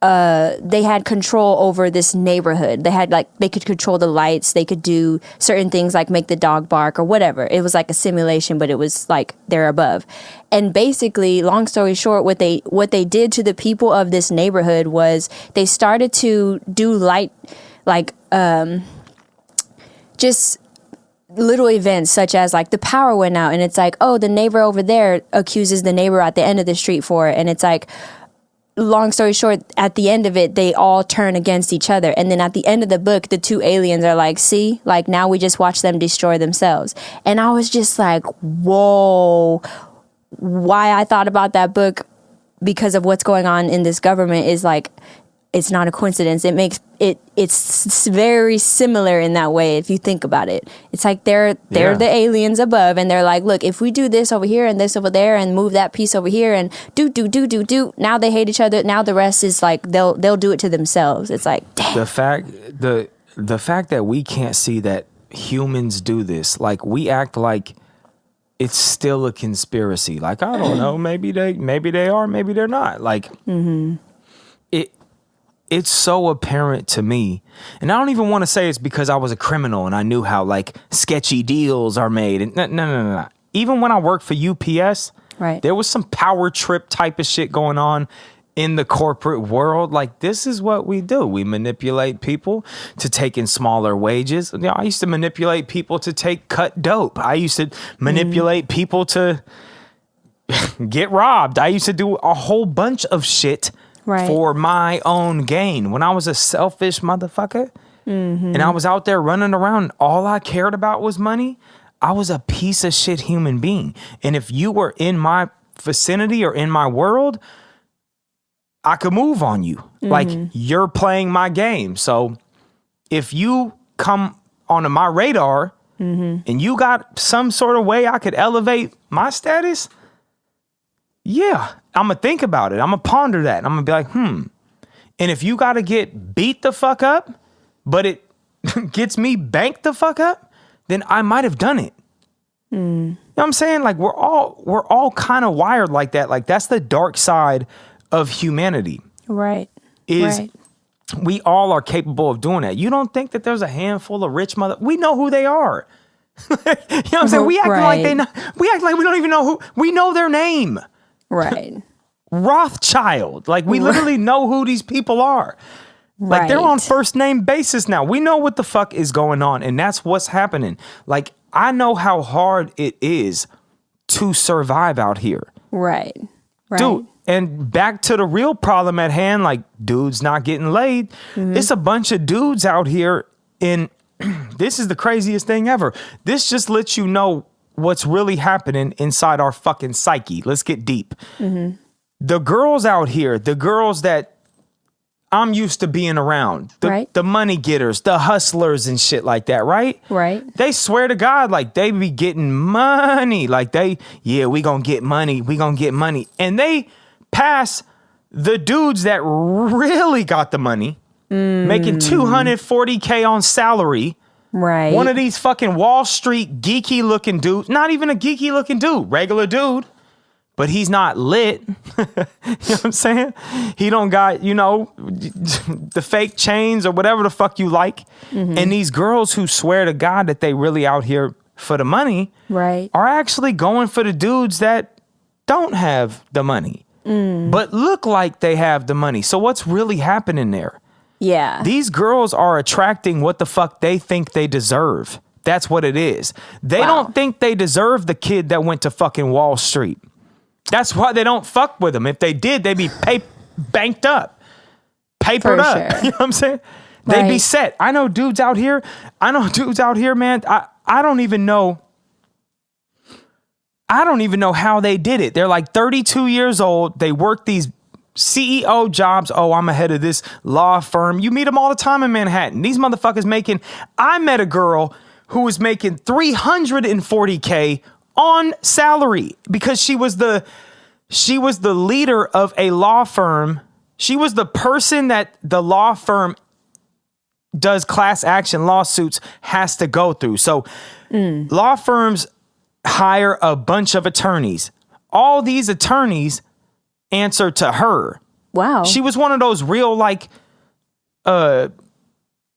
they had control over this neighborhood. They could control the lights. They could do certain things like make the dog bark or whatever. It was like a simulation, but it was like they're above. And basically, long story short, what they did to the people of this neighborhood was they started to do just little events such as like the power went out and it's like, oh, the neighbor over there accuses the neighbor at the end of the street for it. And it's like, long story short, at the end of it, they all turn against each other. And then at the end of the book, the two aliens are like, see, like now we just watch them destroy themselves. And I was just like, whoa. Why I thought about that book because of what's going on in this government is like, it's not a coincidence. It makes it's very similar in that way if you think about it. It's like they're the aliens above, and they're like, look, if we do this over here and this over there and move that piece over here and do, now they hate each other. Now the rest is like they'll do it to themselves. It's like, damn. The fact that we can't see that humans do this, like we act like it's still a conspiracy. Like, I don't know, maybe they are, maybe they're not. Like it's so apparent to me. And I don't even want to say it's because I was a criminal and I knew how like sketchy deals are made. And no. Even when I worked for UPS, right, there was some power trip type of shit going on in the corporate world. Like, this is what we do. We manipulate people to take in smaller wages. You know, I used to manipulate people to take cut dope. I used to manipulate people to get robbed. I used to do a whole bunch of shit for my own gain. When I was a selfish motherfucker and I was out there running around, all I cared about was money. I was a piece of shit human being. And if you were in my vicinity or in my world, I could move on you. Like, you're playing my game. So if you come onto my radar and you got some sort of way I could elevate my status, yeah, I'm going to think about it. I'm going to ponder that. I'm going to be like, And if you got to get beat the fuck up, but it gets me banked the fuck up, then I might have done it. You know what I'm saying? Like, we're all kind of wired like that. Like, that's the dark side of humanity. Right. We all are capable of doing that. You don't think that there's a handful of rich we know who they are. You know what I'm saying? We act like we act like we don't even know who. We know their name. Right. Rothschild. Like, we literally know who these people are. Like, they're on first name basis now. We know what the fuck is going on, and that's what's happening. Like, I know how hard it is to survive out here. Right. Dude, and back to the real problem at hand, like, dudes not getting laid. It's a bunch of dudes out here, and this is the craziest thing ever. This just lets you know what's really happening inside our fucking psyche. Let's get deep. The girls out here, the girls that I'm used to being around, the money getters, the hustlers and shit like that, right? Right. They swear to God, like, they be getting money. Like, we gonna get money. We gonna get money. And they pass the dudes that really got the money, making $240K on salary. Right. One of these fucking Wall Street geeky looking dudes, not even a geeky looking dude, regular dude, but he's not lit. You know what I'm saying? He don't got, the fake chains or whatever the fuck you like. And these girls who swear to God that they really out here for the money, are actually going for the dudes that don't have the money, but look like they have the money. So what's really happening there? Yeah. These girls are attracting what the fuck they think they deserve. That's what it is. They don't think they deserve the kid that went to fucking Wall Street. That's why they don't fuck with them. If they did, they'd be banked up, papered up. Sure. You know what I'm saying? They'd be set. I know dudes out here, man. I don't even know how they did it. They're like 32 years old. They work these CEO jobs. Oh, I'm ahead of this law firm. You meet them all the time in Manhattan. These motherfuckers I met a girl who was making $340K on salary because she was the leader of a law firm. She was the person that the law firm does class action lawsuits has to go through. So law firms hire a bunch of attorneys. All these attorneys answer to her. Wow. She was one of those real, like,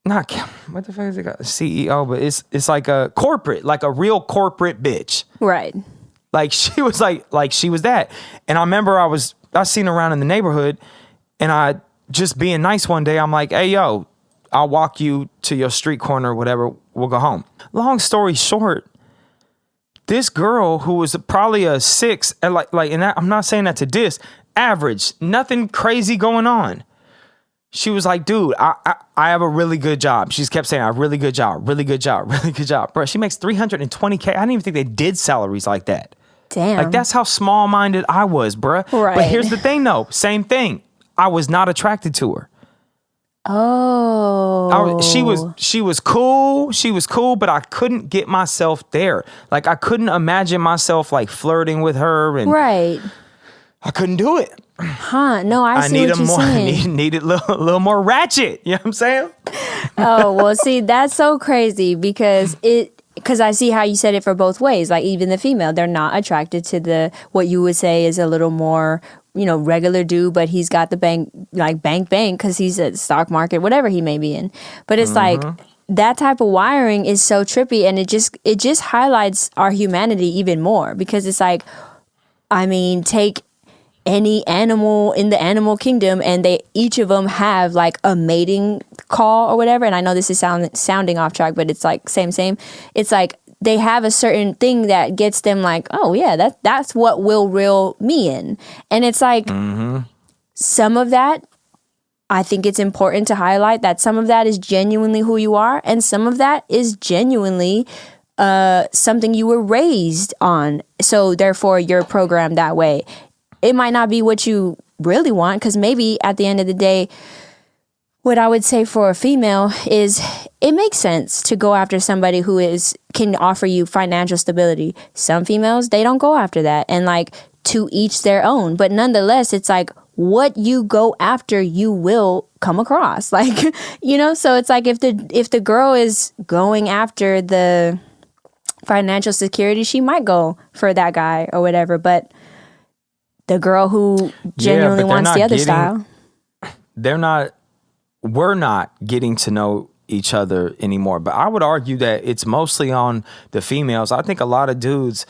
not, what the fuck is it called? CEO, but it's like a corporate, like a real corporate bitch. Right. Like, she was like she was that. And I remember I seen her around in the neighborhood, and I just being nice one day, I'm like, hey, yo, I'll walk you to your street corner or whatever. We'll go home. Long story short, this girl who was probably a 6, and I'm not saying that to diss, average, nothing crazy going on. She was like, dude, I have a really good job. She just kept saying, I have a really good job, really good job, really good job. Bro, she makes $320K. I didn't even think they did salaries like that. Damn. Like, that's how small-minded I was, bruh. Right. But here's the thing, though. Same thing. I was not attracted to her. Oh. She was cool. She was cool, but I couldn't get myself there. Like I couldn't imagine myself like flirting with her, and Right. I couldn't do it. Huh. No, I see what you're saying. Needed a little more ratchet. You know what I'm saying? Oh, well, see, that's so crazy because I see how you said it for both ways. Like even the female, they're not attracted to the what you would say is a little more, regular dude, but he's got the bank because he's at the stock market, whatever he may be in. But it's like that type of wiring is so trippy, and it just highlights our humanity even more because it's like, I mean, take any animal in the animal kingdom and each of them have like a mating call or whatever. And I know this is sounding off track, but it's like same. It's like they have a certain thing that gets them like, oh yeah, that's what will reel me in. And it's like some of that, I think it's important to highlight that some of that is genuinely who you are, and some of that is genuinely something you were raised on. So therefore you're programmed that way. It might not be what you really want, because maybe at the end of the day, what I would say for a female is it makes sense to go after somebody who can offer you financial stability. Some females, they don't go after that, and like to each their own. But nonetheless, it's like what you go after, you will come across. Like, so it's like if the girl is going after the financial security, she might go for that guy or whatever. But the girl who genuinely wants the other style. We're not getting to know each other anymore. But I would argue that it's mostly on the females. I think a lot of dudes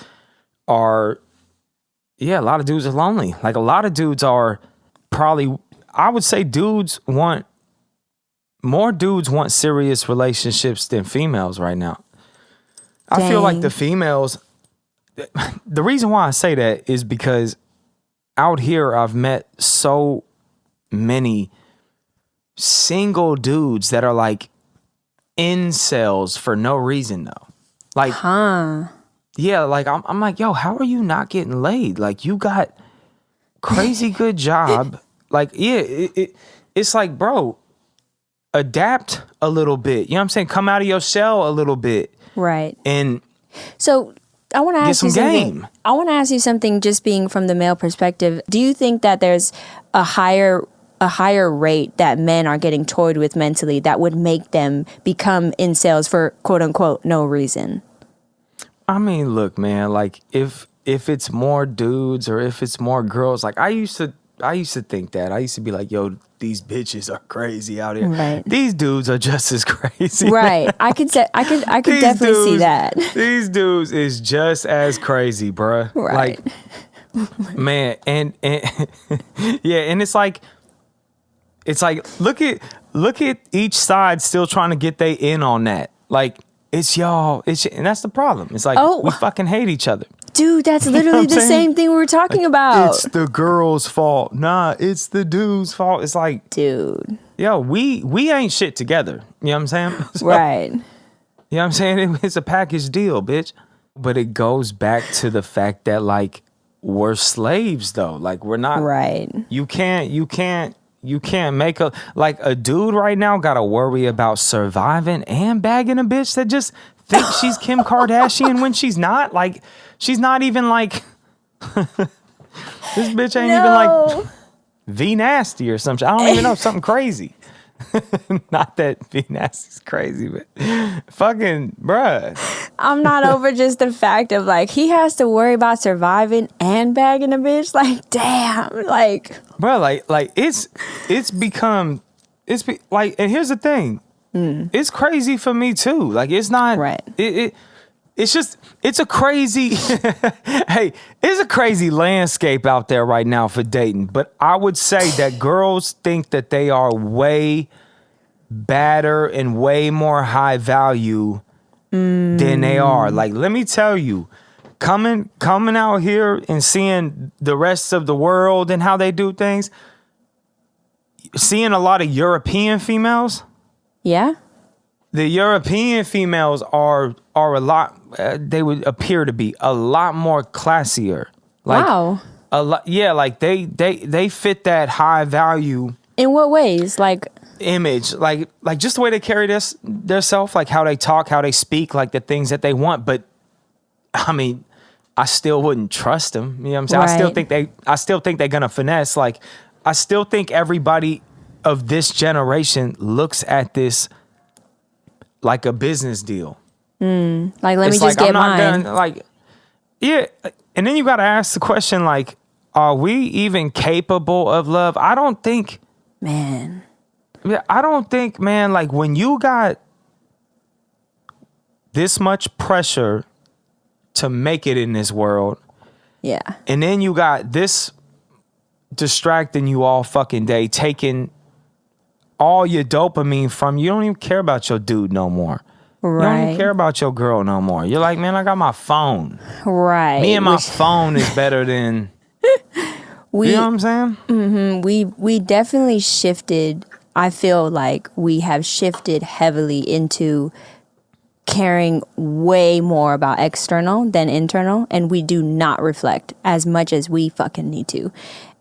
are lonely. Like a lot of dudes are probably, I would say more dudes want serious relationships than females right now. I feel like the females, the reason why I say that is because out here, I've met so many single dudes that are like incels for no reason though. Like, yeah, like I'm like, yo, how are you not getting laid? Like you got crazy good job. Like, yeah, it's like, bro, adapt a little bit. You know what I'm saying? Come out of your shell a little bit. Right. And so I want to ask you something. I want to ask you something just being from the male perspective. Do you think that there's a higher rate that men are getting toyed with mentally that would make them become incels for quote unquote no reason? I mean, look, man, like if it's more dudes or if it's more girls, like I used to think that. I used to be like, yo, these bitches are crazy out here. Right. These dudes are just as crazy. Right. Man. I could definitely see that. These dudes is just as crazy, bruh. Right. Like, man, and yeah, and it's like look at each side still trying to get they in on that. Like it's y'all, and that's the problem. It's like we fucking hate each other. Dude, that's literally the same thing we were talking about. It's the girl's fault. Nah, it's the dude's fault. It's like, dude, yo, we ain't shit together. You know what I'm saying? So, right. You know what I'm saying? It's a package deal, bitch. But it goes back to the fact that like we're slaves though. Like we're not. Right. You can't make a dude right now got to worry about surviving and bagging a bitch that just thinks she's Kim Kardashian when she's not. Like, she's not even like, this bitch ain't even like V Nasty or something. I don't even know, something crazy. Not that V Nasty's crazy, but fucking bruh. I'm not over just the fact of like, he has to worry about surviving and bagging a bitch. Like, damn, like. Bro, like it's like, and here's the thing. It's crazy for me too. Like it's not right. It's a crazy hey, it's a crazy landscape out there right now for dating. But I would say that girls think that they are way badder and way more high value than they are. Like, let me tell you, coming out here and seeing the rest of the world and how they do things, seeing a lot of European females. Yeah. The European females are a lot, they would appear to be a lot more classier. Like, wow. A lot, yeah, like they fit that high value In what ways? Like, image, like just the way they carry their self, like how they talk, how they speak, like the things that they want. But I mean, I still wouldn't trust them. You know what I'm saying? Right. I still think they're gonna finesse. Like, I still think everybody of this generation looks at this like a business deal. like let It's me just like, get mine. like, yeah. And then you got to ask the question, like, are we even capable of love? I don't think, Man. man, like when you got this much pressure to make it in this world, Yeah. and then you got this distracting you all fucking day, taking all your dopamine from you. You don't even care about your dude no more. You don't even Right. care about your girl no more. You're like, man, I got my phone. Right. Me and my Which phone is better than, we you know what I'm saying? we definitely shifted. I feel like we have shifted heavily into caring way more about external than internal, and we do not reflect as much as we fucking need to.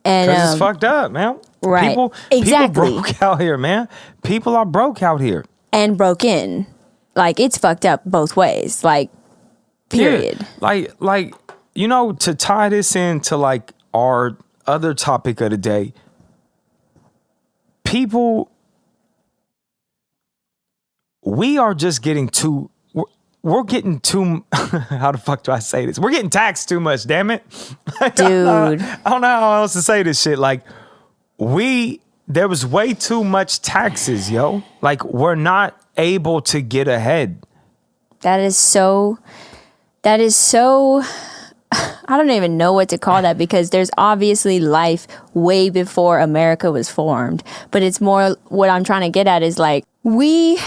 And Because it's fucked up, man. right. People Exactly. broke out here, man. People are broke out here. and broke in. Like, it's fucked up both ways. Like, period. Yeah. Like, you know, to tie this into like our other topic of the day, people, we are just getting too, we're getting too, how the fuck do I say this? We're getting taxed too much, damn it. Dude. I don't know how else to say this shit. Like, there was way too much taxes, yo. Like, we're not able to get ahead. That is so I don't even know what to call that, because there's obviously life way before America was formed. But it's more, what I'm trying to get at is like, we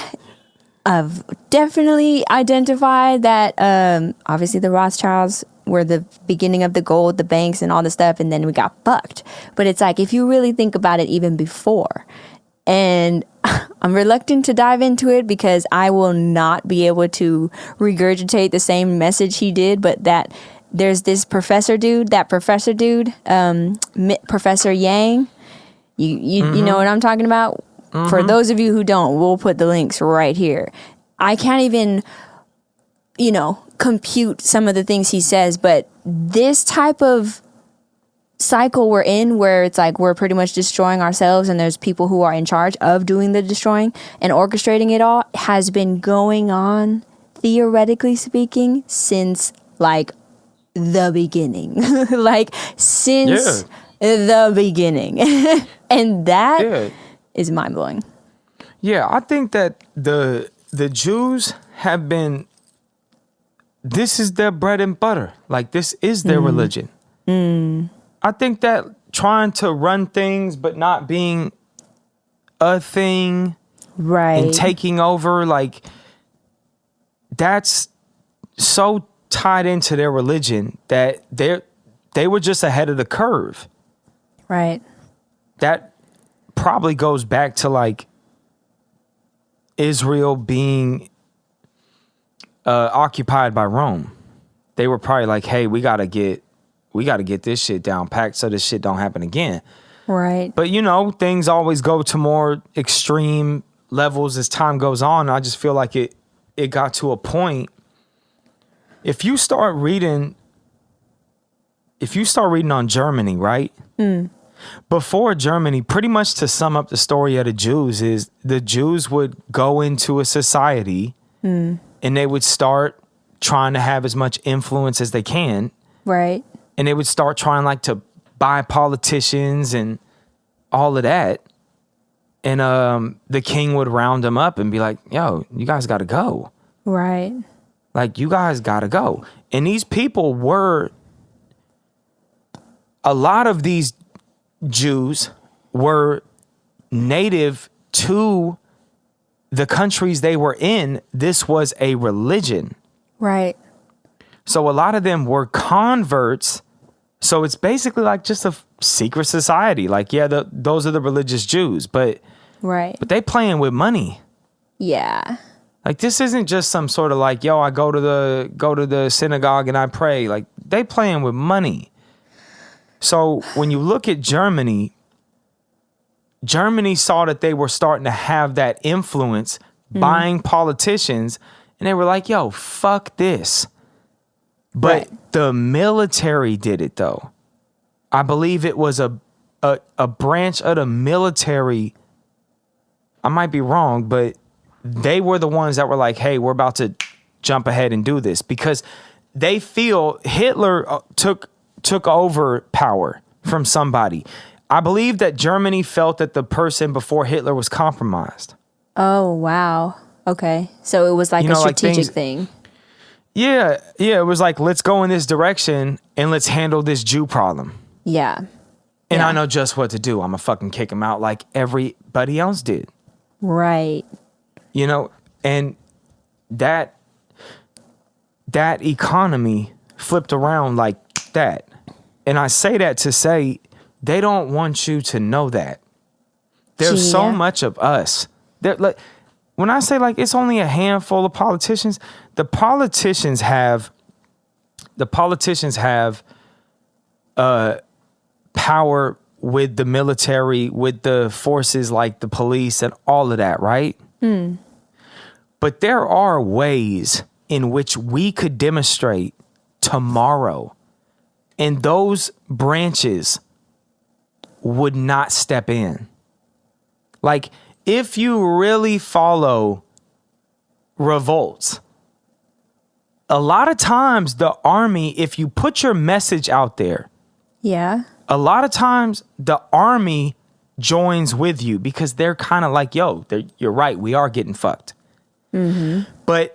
have definitely identified that obviously the Rothschilds were the beginning of the gold, the banks and all the stuff, and then we got fucked. But it's like, if you really think about it, even before, and I'm reluctant to dive into it because I will not be able to regurgitate the same message he did, but that there's this professor dude, Professor Yang. You know what I'm talking about? For those of you who don't, we'll put the links right here. I can't even, compute some of the things he says, but this type of cycle we're in, where it's like we're pretty much destroying ourselves and there's people who are in charge of doing the destroying and orchestrating it all, has been going on, theoretically speaking, since like the beginning. Like, since the beginning. And that is mind-blowing. Yeah, I think that the Jews have been, this is their bread and butter. Like, this is their religion. I think that trying to run things but not being a thing, Right. and taking over, like, that's so tied into their religion that they were just ahead of the curve. Right. That probably goes back to like Israel being occupied by Rome. They were probably like, hey, we gotta get this shit down packed so this shit don't happen again. Right. But things always go to more extreme levels as time goes on. I just feel like it got to a point. If you start reading on Germany, right? Before Germany, pretty much to sum up the story of the Jews, is the Jews would go into a society and they would start trying to have as much influence as they can. Right. And they would start trying like to buy politicians and all of that. And the king would round them up and be like, yo, you guys got to go. Right. Like, you guys got to go. And these people were, a lot of these Jews were native to the countries they were in. This was a religion. Right. So a lot of them were converts. So it's basically like just a secret society. Like, yeah, those are the religious Jews, but Right. they playing with money. Yeah. Like, this isn't just some sort of like, yo, I go to the synagogue and I pray. Like, they playing with money. So when you look at Germany Germany saw that they were starting to have that influence buying politicians, and they were like, yo, fuck this. But the military did it, though. I believe it was a branch of the military. I might be wrong, but they were the ones that were like, hey, we're about to jump ahead and do this, because they feel Hitler took over power from somebody. I believe that Germany felt that the person before Hitler was compromised. Oh, wow. Okay. So it was like a strategic thing. Yeah. It was like, let's go in this direction and let's handle this Jew problem. Yeah. And I know just what to do. I'm going to fucking kick him out like everybody else did. Right. And that economy flipped around like that. And I say that to say they don't want you to know that. There's so much of us. Like, when I say like it's only a handful of politicians, the politicians have power with the military, with the forces like the police and all of that, right? But there are ways in which we could demonstrate tomorrow, and those branches would not step in. Like, if you really follow revolts, a lot of times the army, if you put your message out there, a lot of times the army joins with you because they're kind of like, yo, you're right, we are getting fucked. But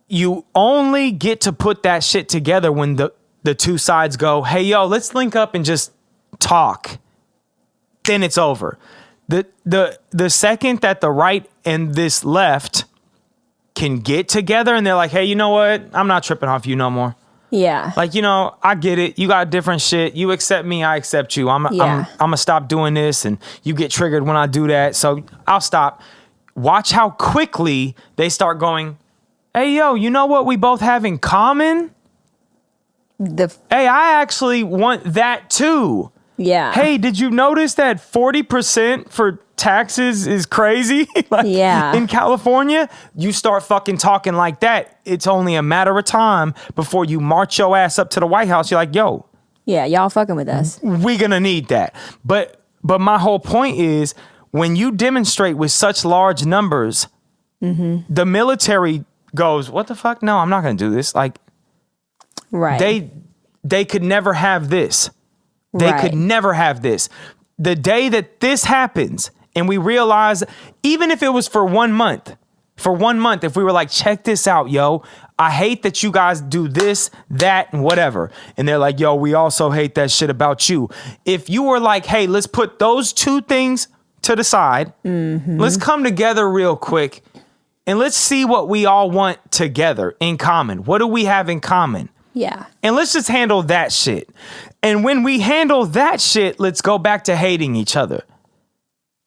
you only get to put that shit together when the two sides go, hey, yo, let's link up and just talk. Then it's over. The second that the right and this left can get together and they're like, hey, you know what? I'm not tripping off you no more. Yeah. Like, I get it. You got different shit. You accept me. I accept you. I'm going to stop doing this. And you get triggered when I do that. So I'll stop. Watch how quickly they start going, hey, yo, you know what we both have in common? Hey, I actually want that too. Yeah. Hey, did you notice that 40% for taxes is crazy? In California, you start fucking talking like that. It's only a matter of time before you march your ass up to the White House. You're like, yo. Yeah, y'all fucking with us. We gonna need that. But my whole point is, when you demonstrate with such large numbers, the military goes, what the fuck? No, I'm not gonna do this. Like, they could never have this. They could never have this. The day that this happens and we realize, even if it was for 1 month, if we were like, check this out, yo, I hate that you guys do this, that, and whatever. And they're like, yo, we also hate that shit about you. If you were like, hey, let's put those two things to the side. Let's come together real quick and let's see what we all want together in common. What do we have in common? Yeah. And let's just handle that shit. And when we handle that shit, let's go back to hating each other.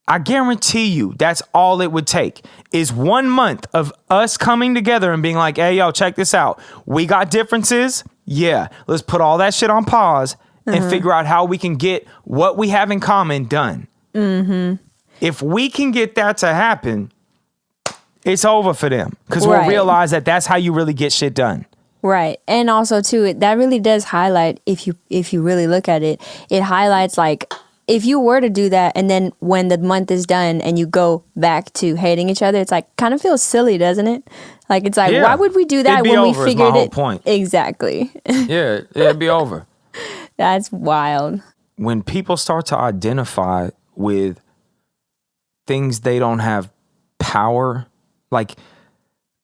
I guarantee you that's all it would take is 1 month of us coming together and being like, hey, yo, check this out. We got differences. Yeah. Let's put all that shit on pause and figure out how we can get what we have in common done. If we can get that to happen, it's over for them, because we'll realize that that's how you really get shit done. Right. And also too, that really does highlight, if you really look at it, it highlights like, if you were to do that and then when the month is done and you go back to hating each other, it's like kind of feels silly, doesn't it? Like, it's like, why would we do that when we figured it? Point. Exactly. Yeah, it'd be over. That's wild. When people start to identify with things they don't have power, like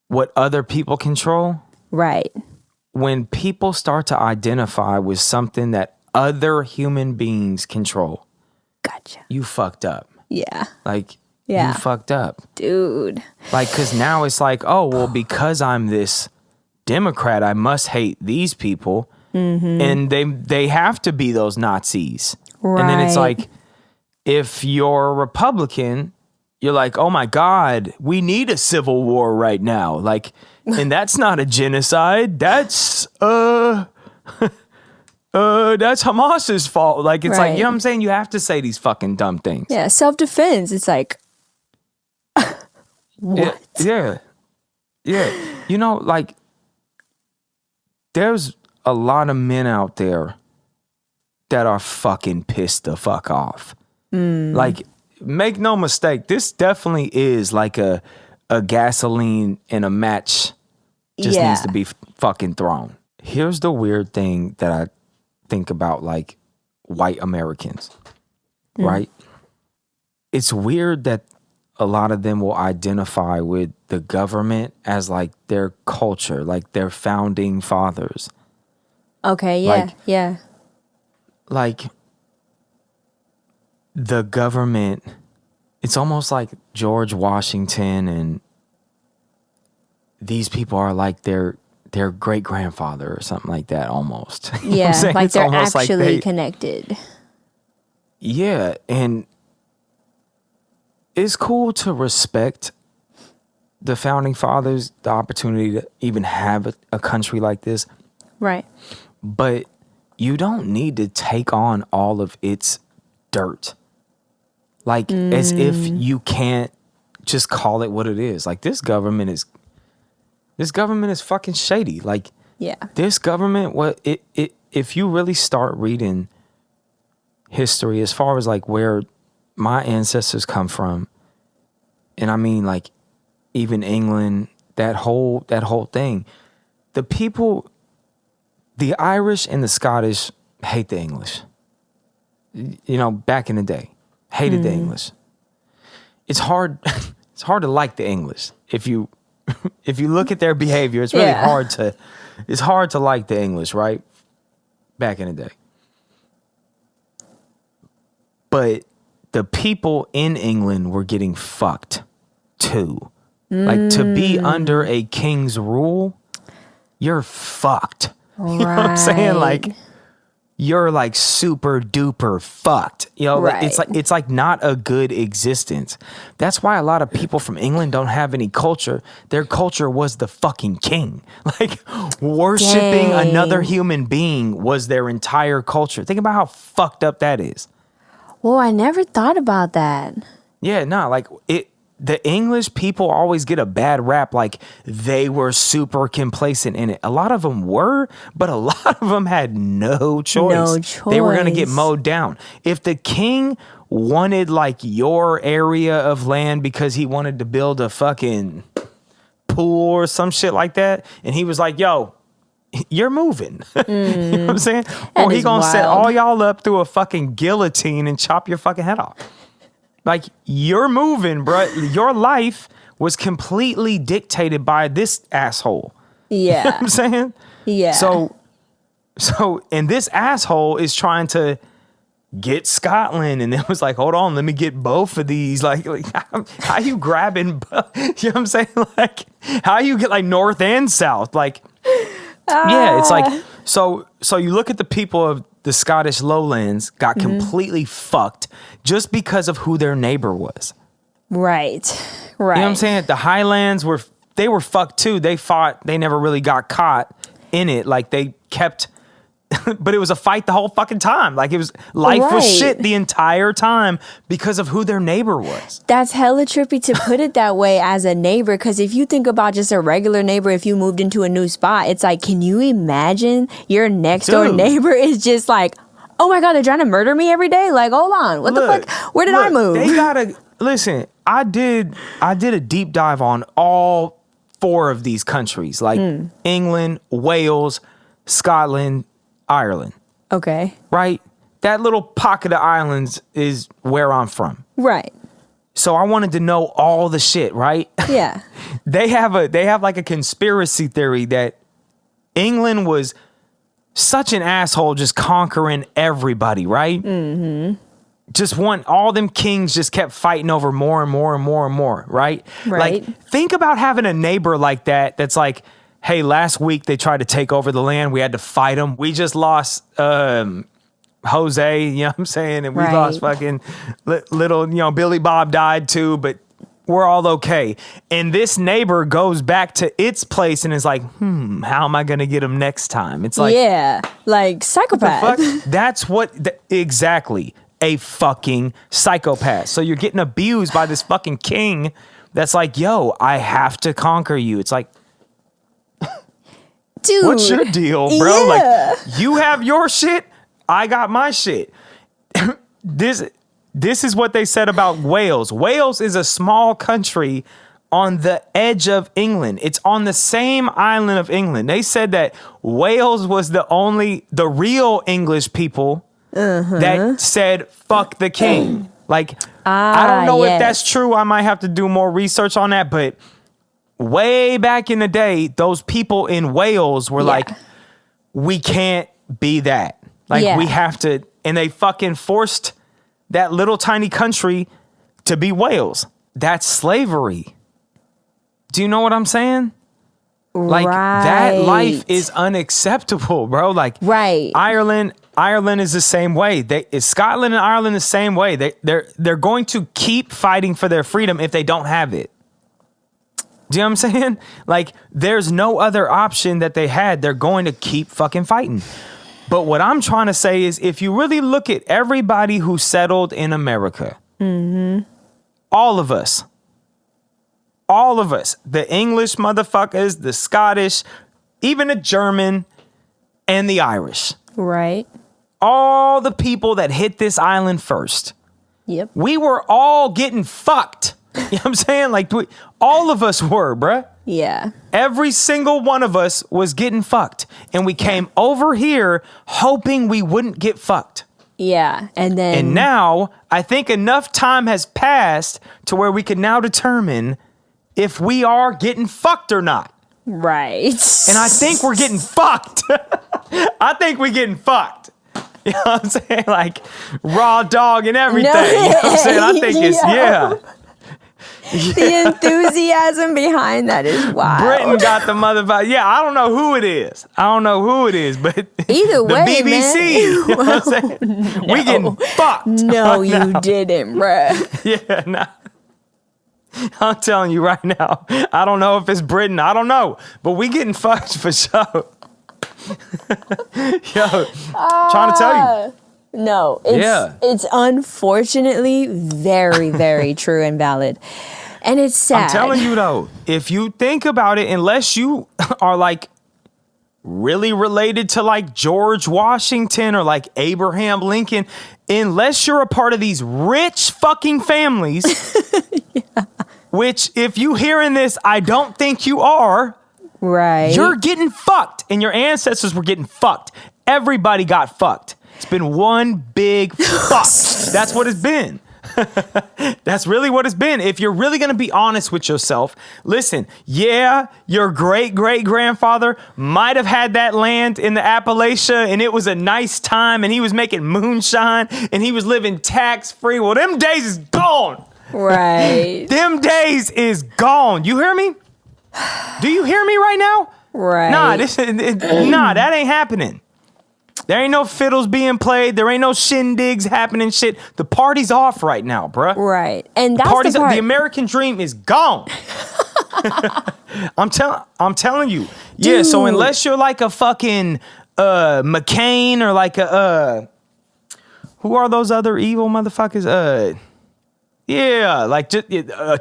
what other people control. Right. When people start to identify with something that other human beings control. Gotcha. You fucked up. Yeah. Like, yeah. You fucked up. Dude. Like, because now it's like, oh, well, because I'm this Democrat, I must hate these people. And they have to be those Nazis. Right. And then it's like, if you're a Republican, you're like, oh my God, we need a civil war right now. Like, and that's not a genocide. That's, that's Hamas's fault. Like, it's like, Right. you know what I'm saying? You have to say these fucking dumb things. Yeah, self-defense. It's like, what? Yeah. You know, like, there's a lot of men out there that are fucking pissed the fuck off. Like, make no mistake, this definitely is like a gasoline and a match just Yeah. needs to be fucking thrown. Here's the weird thing that I think about, like, white Americans, right? It's weird that a lot of them will identify with the government as like their culture, like their founding fathers. Okay, yeah, Like- yeah. Like, the government, it's almost like George Washington and these people are like their great grandfather or something like that almost. You know what I'm Yeah, saying? like It's they're almost like actually they- connected. Yeah, and it's cool to respect the founding fathers, the opportunity to even have a country like this, Right. but you don't need to take on all of its dirt. Like, as if you can't just call it what it is. Like, this government is fucking shady. Like, Yeah. this government, if you really start reading history as far as like where my ancestors come from, and I mean like even England, that whole thing, the people, the Irish and the Scottish hate the English. You know, back in the day, hated the English. It's hard to like the English. If you look at their behavior, it's really Yeah. hard to like the English, right? Back in the day. But the people in England were getting fucked too. Like, to be under a king's rule, you're fucked. You know what I'm saying? Like, you're like super duper fucked. You know, like, it's like not a good existence. That's why a lot of people from England don't have any culture. Their culture was the fucking king. Like, worshiping Dang. another human being was their entire culture. Think about how fucked up that is. Well, I never thought about that. Yeah, no, like the English people always get a bad rap, like they were super complacent in it. A lot of them were, but a lot of them had no choice. They were going to get choice. mowed down. If the king wanted like your area of land because he wanted to build a fucking pool or some shit like that, and he was like, yo, you're moving. You know what I'm saying? Or he is gonna set wild. all y'all up through a fucking guillotine and chop your fucking head off. Like, you're moving, bruh. Your life was completely dictated by this asshole. You know what Yeah. I'm saying? Yeah. So, and this asshole is trying to get Scotland, and it was like, hold on, let me get both of these. Like how you grabbing? You know what I'm saying? Like, how you get like north and south? Like, yeah, it's like so you look at the people of the Scottish lowlands got completely fucked just because of who their neighbor was. Right. You know what I'm saying? The Highlands were fucked too. They fought, they never really got caught in it. Like, they kept but it was a fight the whole fucking time. Like, it was life was Right. shit the entire time because of who their neighbor was. That's hella trippy to put it that way as a neighbor. Because if you think about just a regular neighbor, if you moved into a new spot, it's like, can you imagine your next door Dude. neighbor is just like, oh my God, they're trying to murder me every day? Like, hold on. What the fuck? Where did I move? They gotta listen. I did a deep dive on all 4 of these countries, like England, Wales, Scotland, Ireland. Okay. Right? That little pocket of islands is where I'm from. Right. So I wanted to know all the shit, right? Yeah. They have like a conspiracy theory that England was such an asshole just conquering everybody, right? Mm-hmm. Just all them kings just kept fighting over more and more and more and more, right? Right. Like, think about having a neighbor like that that's like, hey, last week they tried to take over the land. We had to fight them. We just lost Jose, you know what I'm saying? And we Right. lost fucking little, Billy Bob died too, but we're all okay. And this neighbor goes back to its place and is like, how am I going to get him next time? It's like, yeah, like psychopath. fuck? That's what, exactly, a fucking psychopath. So you're getting abused by this fucking king that's like, yo, I have to conquer you. It's like, Dude, what's your deal, bro? yeah. Like, you have your shit, I got my shit. This is what they said about Wales. Wales is a small country on the edge of England. It's on the same island of England. They said that Wales was the real English people that said, fuck the king. Like, I don't know if that's true. I might have to do more research on that, but way back in the day, those people in Wales were like, we can't be that. Like, we have to, and they fucking forced that little tiny country to be Wales. That's slavery. Do you know what I'm saying? Like, that life is unacceptable, bro. Like, Ireland is the same way. Scotland and Ireland the same way. They're going to keep fighting for their freedom if they don't have it. Do you know what I'm saying? Like, there's no other option that they had. They're going to keep fucking fighting. But what I'm trying to say is, if you really look at everybody who settled in America, all of us, the English motherfuckers, the Scottish, even the German and the Irish. Right. All the people that hit this island first. Yep. We were all getting fucked. You know what I'm saying? Like, all of us were, bruh. Yeah. Every single one of us was getting fucked. And we came over here hoping we wouldn't get fucked. Yeah. And now, I think enough time has passed to where we can now determine if we are getting fucked or not. Right. And I think we're getting fucked. I think we're getting fucked. You know what I'm saying? Like, raw dog and everything. No. You know what I'm saying? I think it's, The enthusiasm behind that is wild. Britain got the motherfucker. Yeah, I don't know who it is. But either way, the BBC. man. You know what I'm saying? No. We getting fucked. No, you didn't, bruh. Yeah, nah. I'm telling you right now. I don't know if it's Britain. I don't know. But we getting fucked for sure. Yo, trying to tell you. No, it's unfortunately very, very true and valid. And it's sad. I'm telling you though, if you think about it, unless you are like really related to like George Washington or like Abraham Lincoln, unless you're a part of these rich fucking families, which if you hearing this, I don't think you are. Right. You're getting fucked, and your ancestors were getting fucked. Everybody got fucked. It's been one big fuck. That's what it's been. That's really what it's been. If you're really going to be honest with yourself, listen, yeah, your great-great-grandfather might have had that land in the Appalachia, and it was a nice time, and he was making moonshine, and he was living tax-free. Well, them days is gone. Right. Them days is gone. You hear me? Do you hear me right now? Right. Nah, that ain't happening. There ain't no fiddles being played. There ain't no shindigs happening. Shit, the party's off right now, bruh. Right, and that's the part. The American dream is gone. I'm telling you. Yeah. Dude. So unless you're like a fucking McCain or like a who are those other evil motherfuckers? Yeah, like just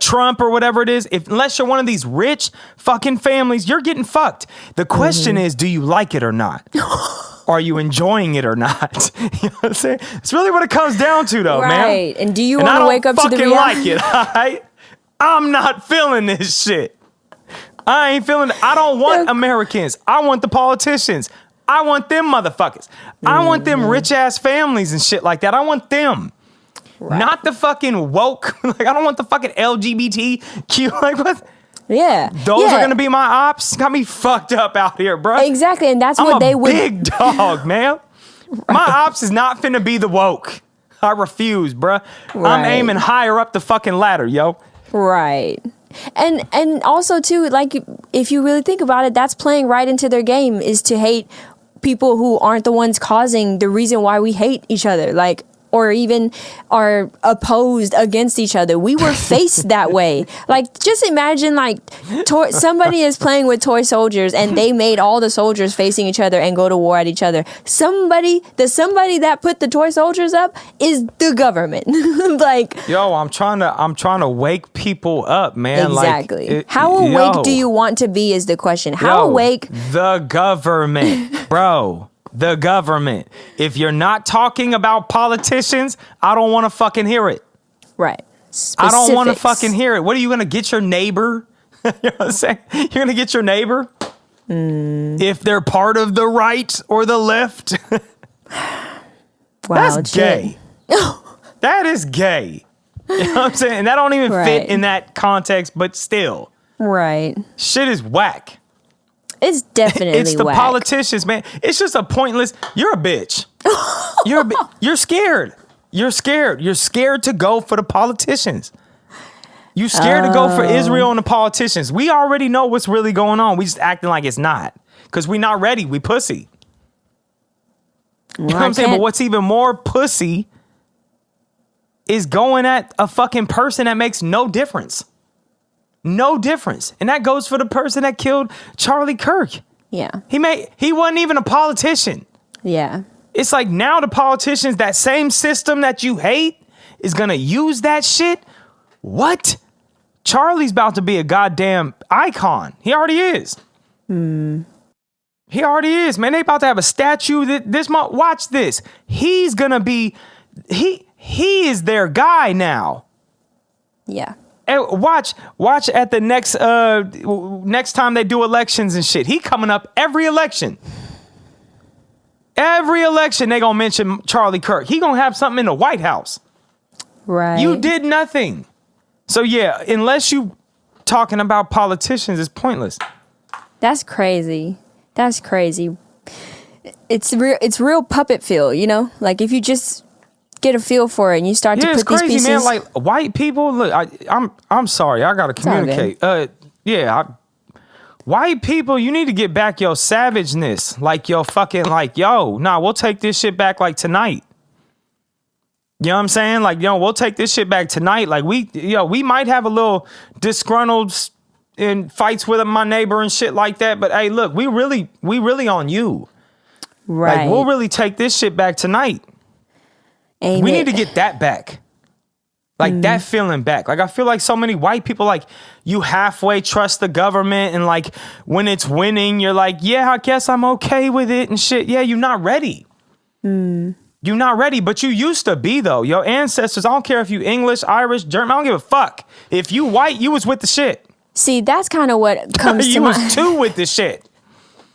Trump or whatever it is. Unless you're one of these rich fucking families, you're getting fucked. The question is, do you like it or not? Are you enjoying it or not? You know what I'm saying? It's really what it comes down to, though, man. Right. And do you want to wake up to the reality? I don't fucking like it, all right? I'm not feeling this shit. I ain't feeling it. I don't want Americans. I want the politicians. I want them motherfuckers. I want them rich-ass families and shit like that. I want them. Right. Not the fucking woke. Like, I don't want the fucking LGBTQ. Like, what? Yeah. Those are going to be my ops. Got me fucked up out here, bro. Exactly. And that's what they would. I'm a big dog, man. Right. My ops is not finna be the woke. I refuse, bro. Right. I'm aiming higher up the fucking ladder, yo. Right. And also, too, like, if you really think about it, that's playing right into their game, is to hate people who aren't the ones causing the reason why we hate each other. Like, or even are opposed against each other. We were faced that way. Like, just imagine, like, somebody is playing with toy soldiers and they made all the soldiers facing each other and go to war at each other. Somebody that put the toy soldiers up is the government. Like, yo, I'm trying to wake people up, man. exactly. Like, how awake do you want to be is the question. How awake? The government, bro. The government. If you're not talking about politicians, I don't want to fucking hear it. Right. I don't want to Specifics. fucking hear it. What are you going to get your neighbor? You know what I'm saying? You're going to get your neighbor? If they're part of the right or the left? Wow, That's gay. That is gay. You know what I'm saying? And that don't even fit in that context, but still. Right. Shit is whack. It's definitely It's the whack. politicians, man. It's just a pointless. You're a bitch. You're scared. You're scared. You're scared to go for the politicians. You scared to go for Israel and the politicians. We already know what's really going on. We just acting like it's not. Because we not ready. We pussy. You know what I'm saying? But what's even more pussy is going at a fucking person that makes no difference. No difference. And that goes for the person that killed Charlie Kirk. Yeah. He wasn't even a politician. Yeah. It's like now the politicians, that same system that you hate, is gonna use that shit. What? Charlie's about to be a goddamn icon. He already is. He already is, man. They about to have a statue this month. Watch this. He's gonna be. He is their guy now. Yeah. And watch at the next time they do elections and shit. He coming up every election. Every election they gonna mention Charlie Kirk. He gonna have something in the White House. Right. You did nothing. So yeah, unless you talking about politicians, it's pointless. That's crazy. That's crazy. It's real puppet feel, you know? Like, if you just get a feel for it and you start to put it's crazy, these pieces. man. Like, white people, look, I'm sorry, I gotta communicate. White people, you need to get back your savageness. Like, your fucking, like, we'll take this shit back like tonight. You know what I'm saying? Like, we'll take this shit back tonight. Like, we might have a little disgruntled in fights with my neighbor and shit like that. But hey, look, we really on you. Right. Like, we'll really take this shit back tonight. Ain't We it? need to get that back. Like, that feeling back. Like, I feel like so many white people, like, you halfway trust the government, and like, when it's winning, you're like, yeah, I guess I'm okay with it and shit. Yeah, you're not ready. You're not ready, but you used to be, though. Your ancestors, I don't care if you English, Irish, German, I don't give a fuck. If you white, you was with the shit. See, that's kind of what comes to You mind. was too with the shit.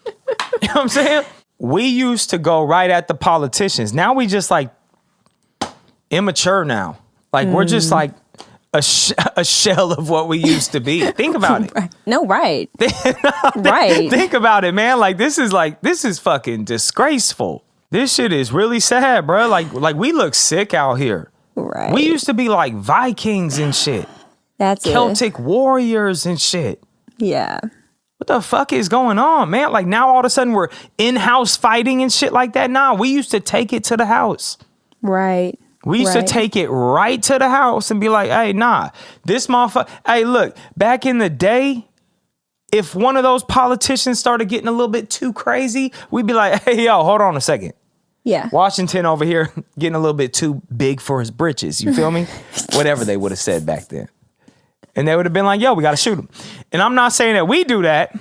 You know what I'm saying? We used to go right at the politicians. Now we just like immature now. Like, we're just like a shell of what we used to be. Think about it. No, right. Right. Think about it, man. Like, this is fucking disgraceful. This shit is really sad, bro. Like we look sick out here. Right. We used to be like Vikings and shit. That's Celtic warriors and shit. Yeah. What the fuck is going on, man? Like, now all of a sudden we're in-house fighting and shit like that. Nah, we used to take it to the house. Right. We used to take it right to the house and be like, hey, nah, this motherfucker. Hey, look, back in the day, if one of those politicians started getting a little bit too crazy, we'd be like, hey, yo, hold on a second. Yeah. Washington over here getting a little bit too big for his britches. You feel me? Whatever they would have said back then. And they would have been like, yo, we got to shoot him. And I'm not saying that we do that.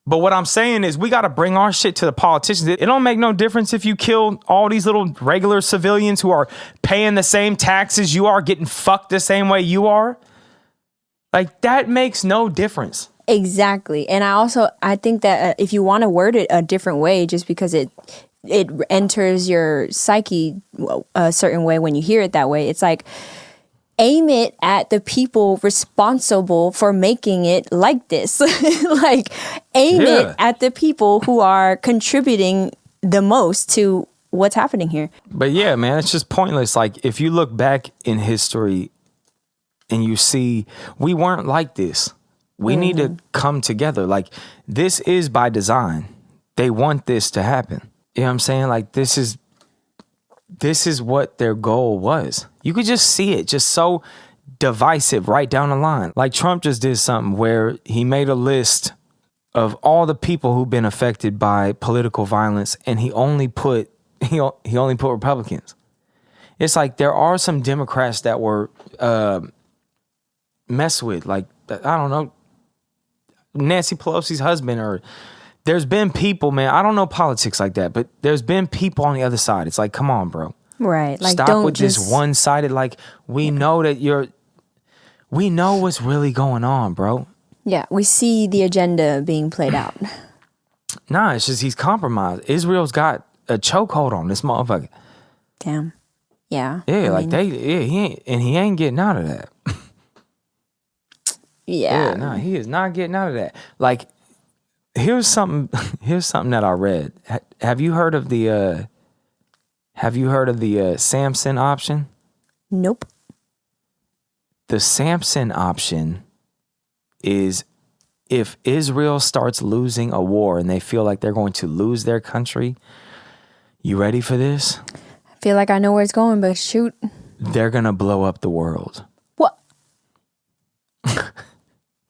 But what I'm saying is we got to bring our shit to the politicians. It don't make no difference if you kill all these little regular civilians who are paying the same taxes you are, getting fucked the same way you are. Like, that makes no difference. Exactly. And I think that if you want to word it a different way, just because it enters your psyche a certain way when you hear it that way, it's like, aim it at the people responsible for making it like this. Like, aim it at the people who are contributing the most to what's happening here. But yeah, man, it's just pointless. Like, if you look back in history and you see we weren't like this, we need to come together. Like, this is by design. They want this to happen. You know what I'm saying? Like, this is this is what their goal was. You could just see it, just so divisive right down the line. Like Trump just did something where he made a list of all the people who've been affected by political violence, and he only put Republicans. It's like there are some Democrats that were messed with, like, I don't know, Nancy Pelosi's husband, or there's been people, man, I don't know politics like that, but there's been people on the other side. It's like, come on, bro. Right. Like, stop don't with just... this one-sided, like, we know what's really going on, bro. Yeah, we see the agenda being played out. Nah, it's just he's compromised. Israel's got a chokehold on this motherfucker. Damn. Yeah. Yeah, he ain't getting out of that. Yeah. No, he is not getting out of that. Like, here's something that I read. Have you heard of the Samson option? Nope. The Samson option is if Israel starts losing a war and they feel like they're going to lose their country. You ready for this? I feel like I know where it's going, but shoot. They're going to blow up the world. What?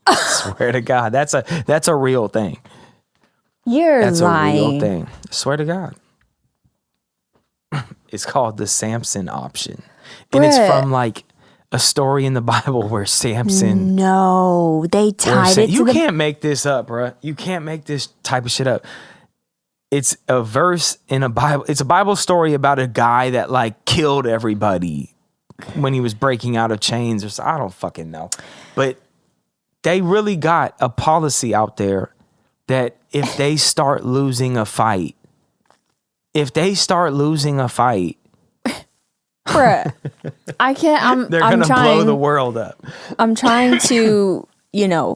Swear to God. That's a real thing. That's lying. A real thing. Swear to God. It's called the Samson option. And it's from like a story in the Bible where Samson. No, they tied it to You can't make this up, bro. You can't make this type of shit up. It's a verse in a Bible. It's a Bible story about a guy that like killed everybody when he was breaking out of chains or something. I don't fucking know. But they really got a policy out there that if they start losing a fight, Bruh, I can't. they're gonna blow the world up. I'm trying to, give a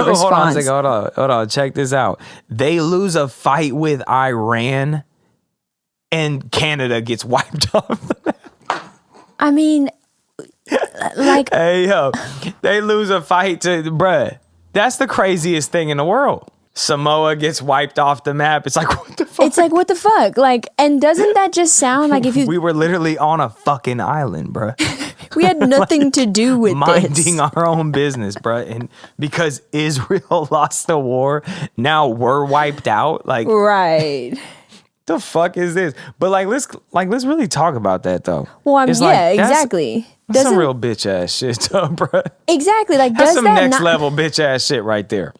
response. Hold on. Check this out. They lose a fight with Iran, and Canada gets wiped off. I mean, like, hey yo, they lose a fight to bruh. That's the craziest thing in the world. Samoa gets wiped off the map. It's like, what the fuck? It's like, what the fuck? Like, and doesn't that just sound like if you... We were literally on a fucking island, bruh. We had nothing to do with minding our own business, bruh. And because Israel lost the war, now we're wiped out. Like, right. The fuck is this? But let's really talk about that though. Well, exactly. That's some real bitch ass shit, though, bruh. Exactly. Like, that's some next level bitch ass shit right there.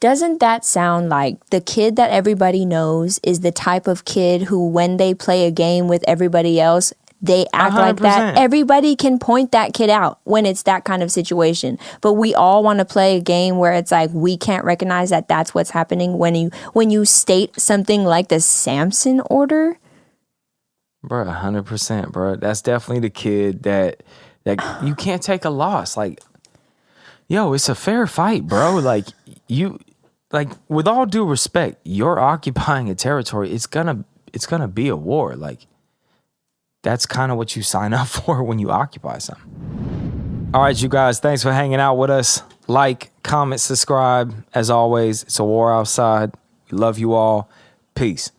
Doesn't that sound like the kid that everybody knows is the type of kid who, when they play a game with everybody else, they act 100%. Like that? Everybody can point that kid out when it's that kind of situation. But we all want to play a game where it's like we can't recognize that that's what's happening when you state something like the Samson order. Bro, 100%, bro. That's definitely the kid that you can't take a loss. Like, yo, it's a fair fight, bro. Like, with all due respect, you're occupying a territory. It's gonna be a war. Like, that's kind of what you sign up for when you occupy something. All right, you guys, thanks for hanging out with us. Like, comment, subscribe. As always, it's a war outside. We love you all. Peace.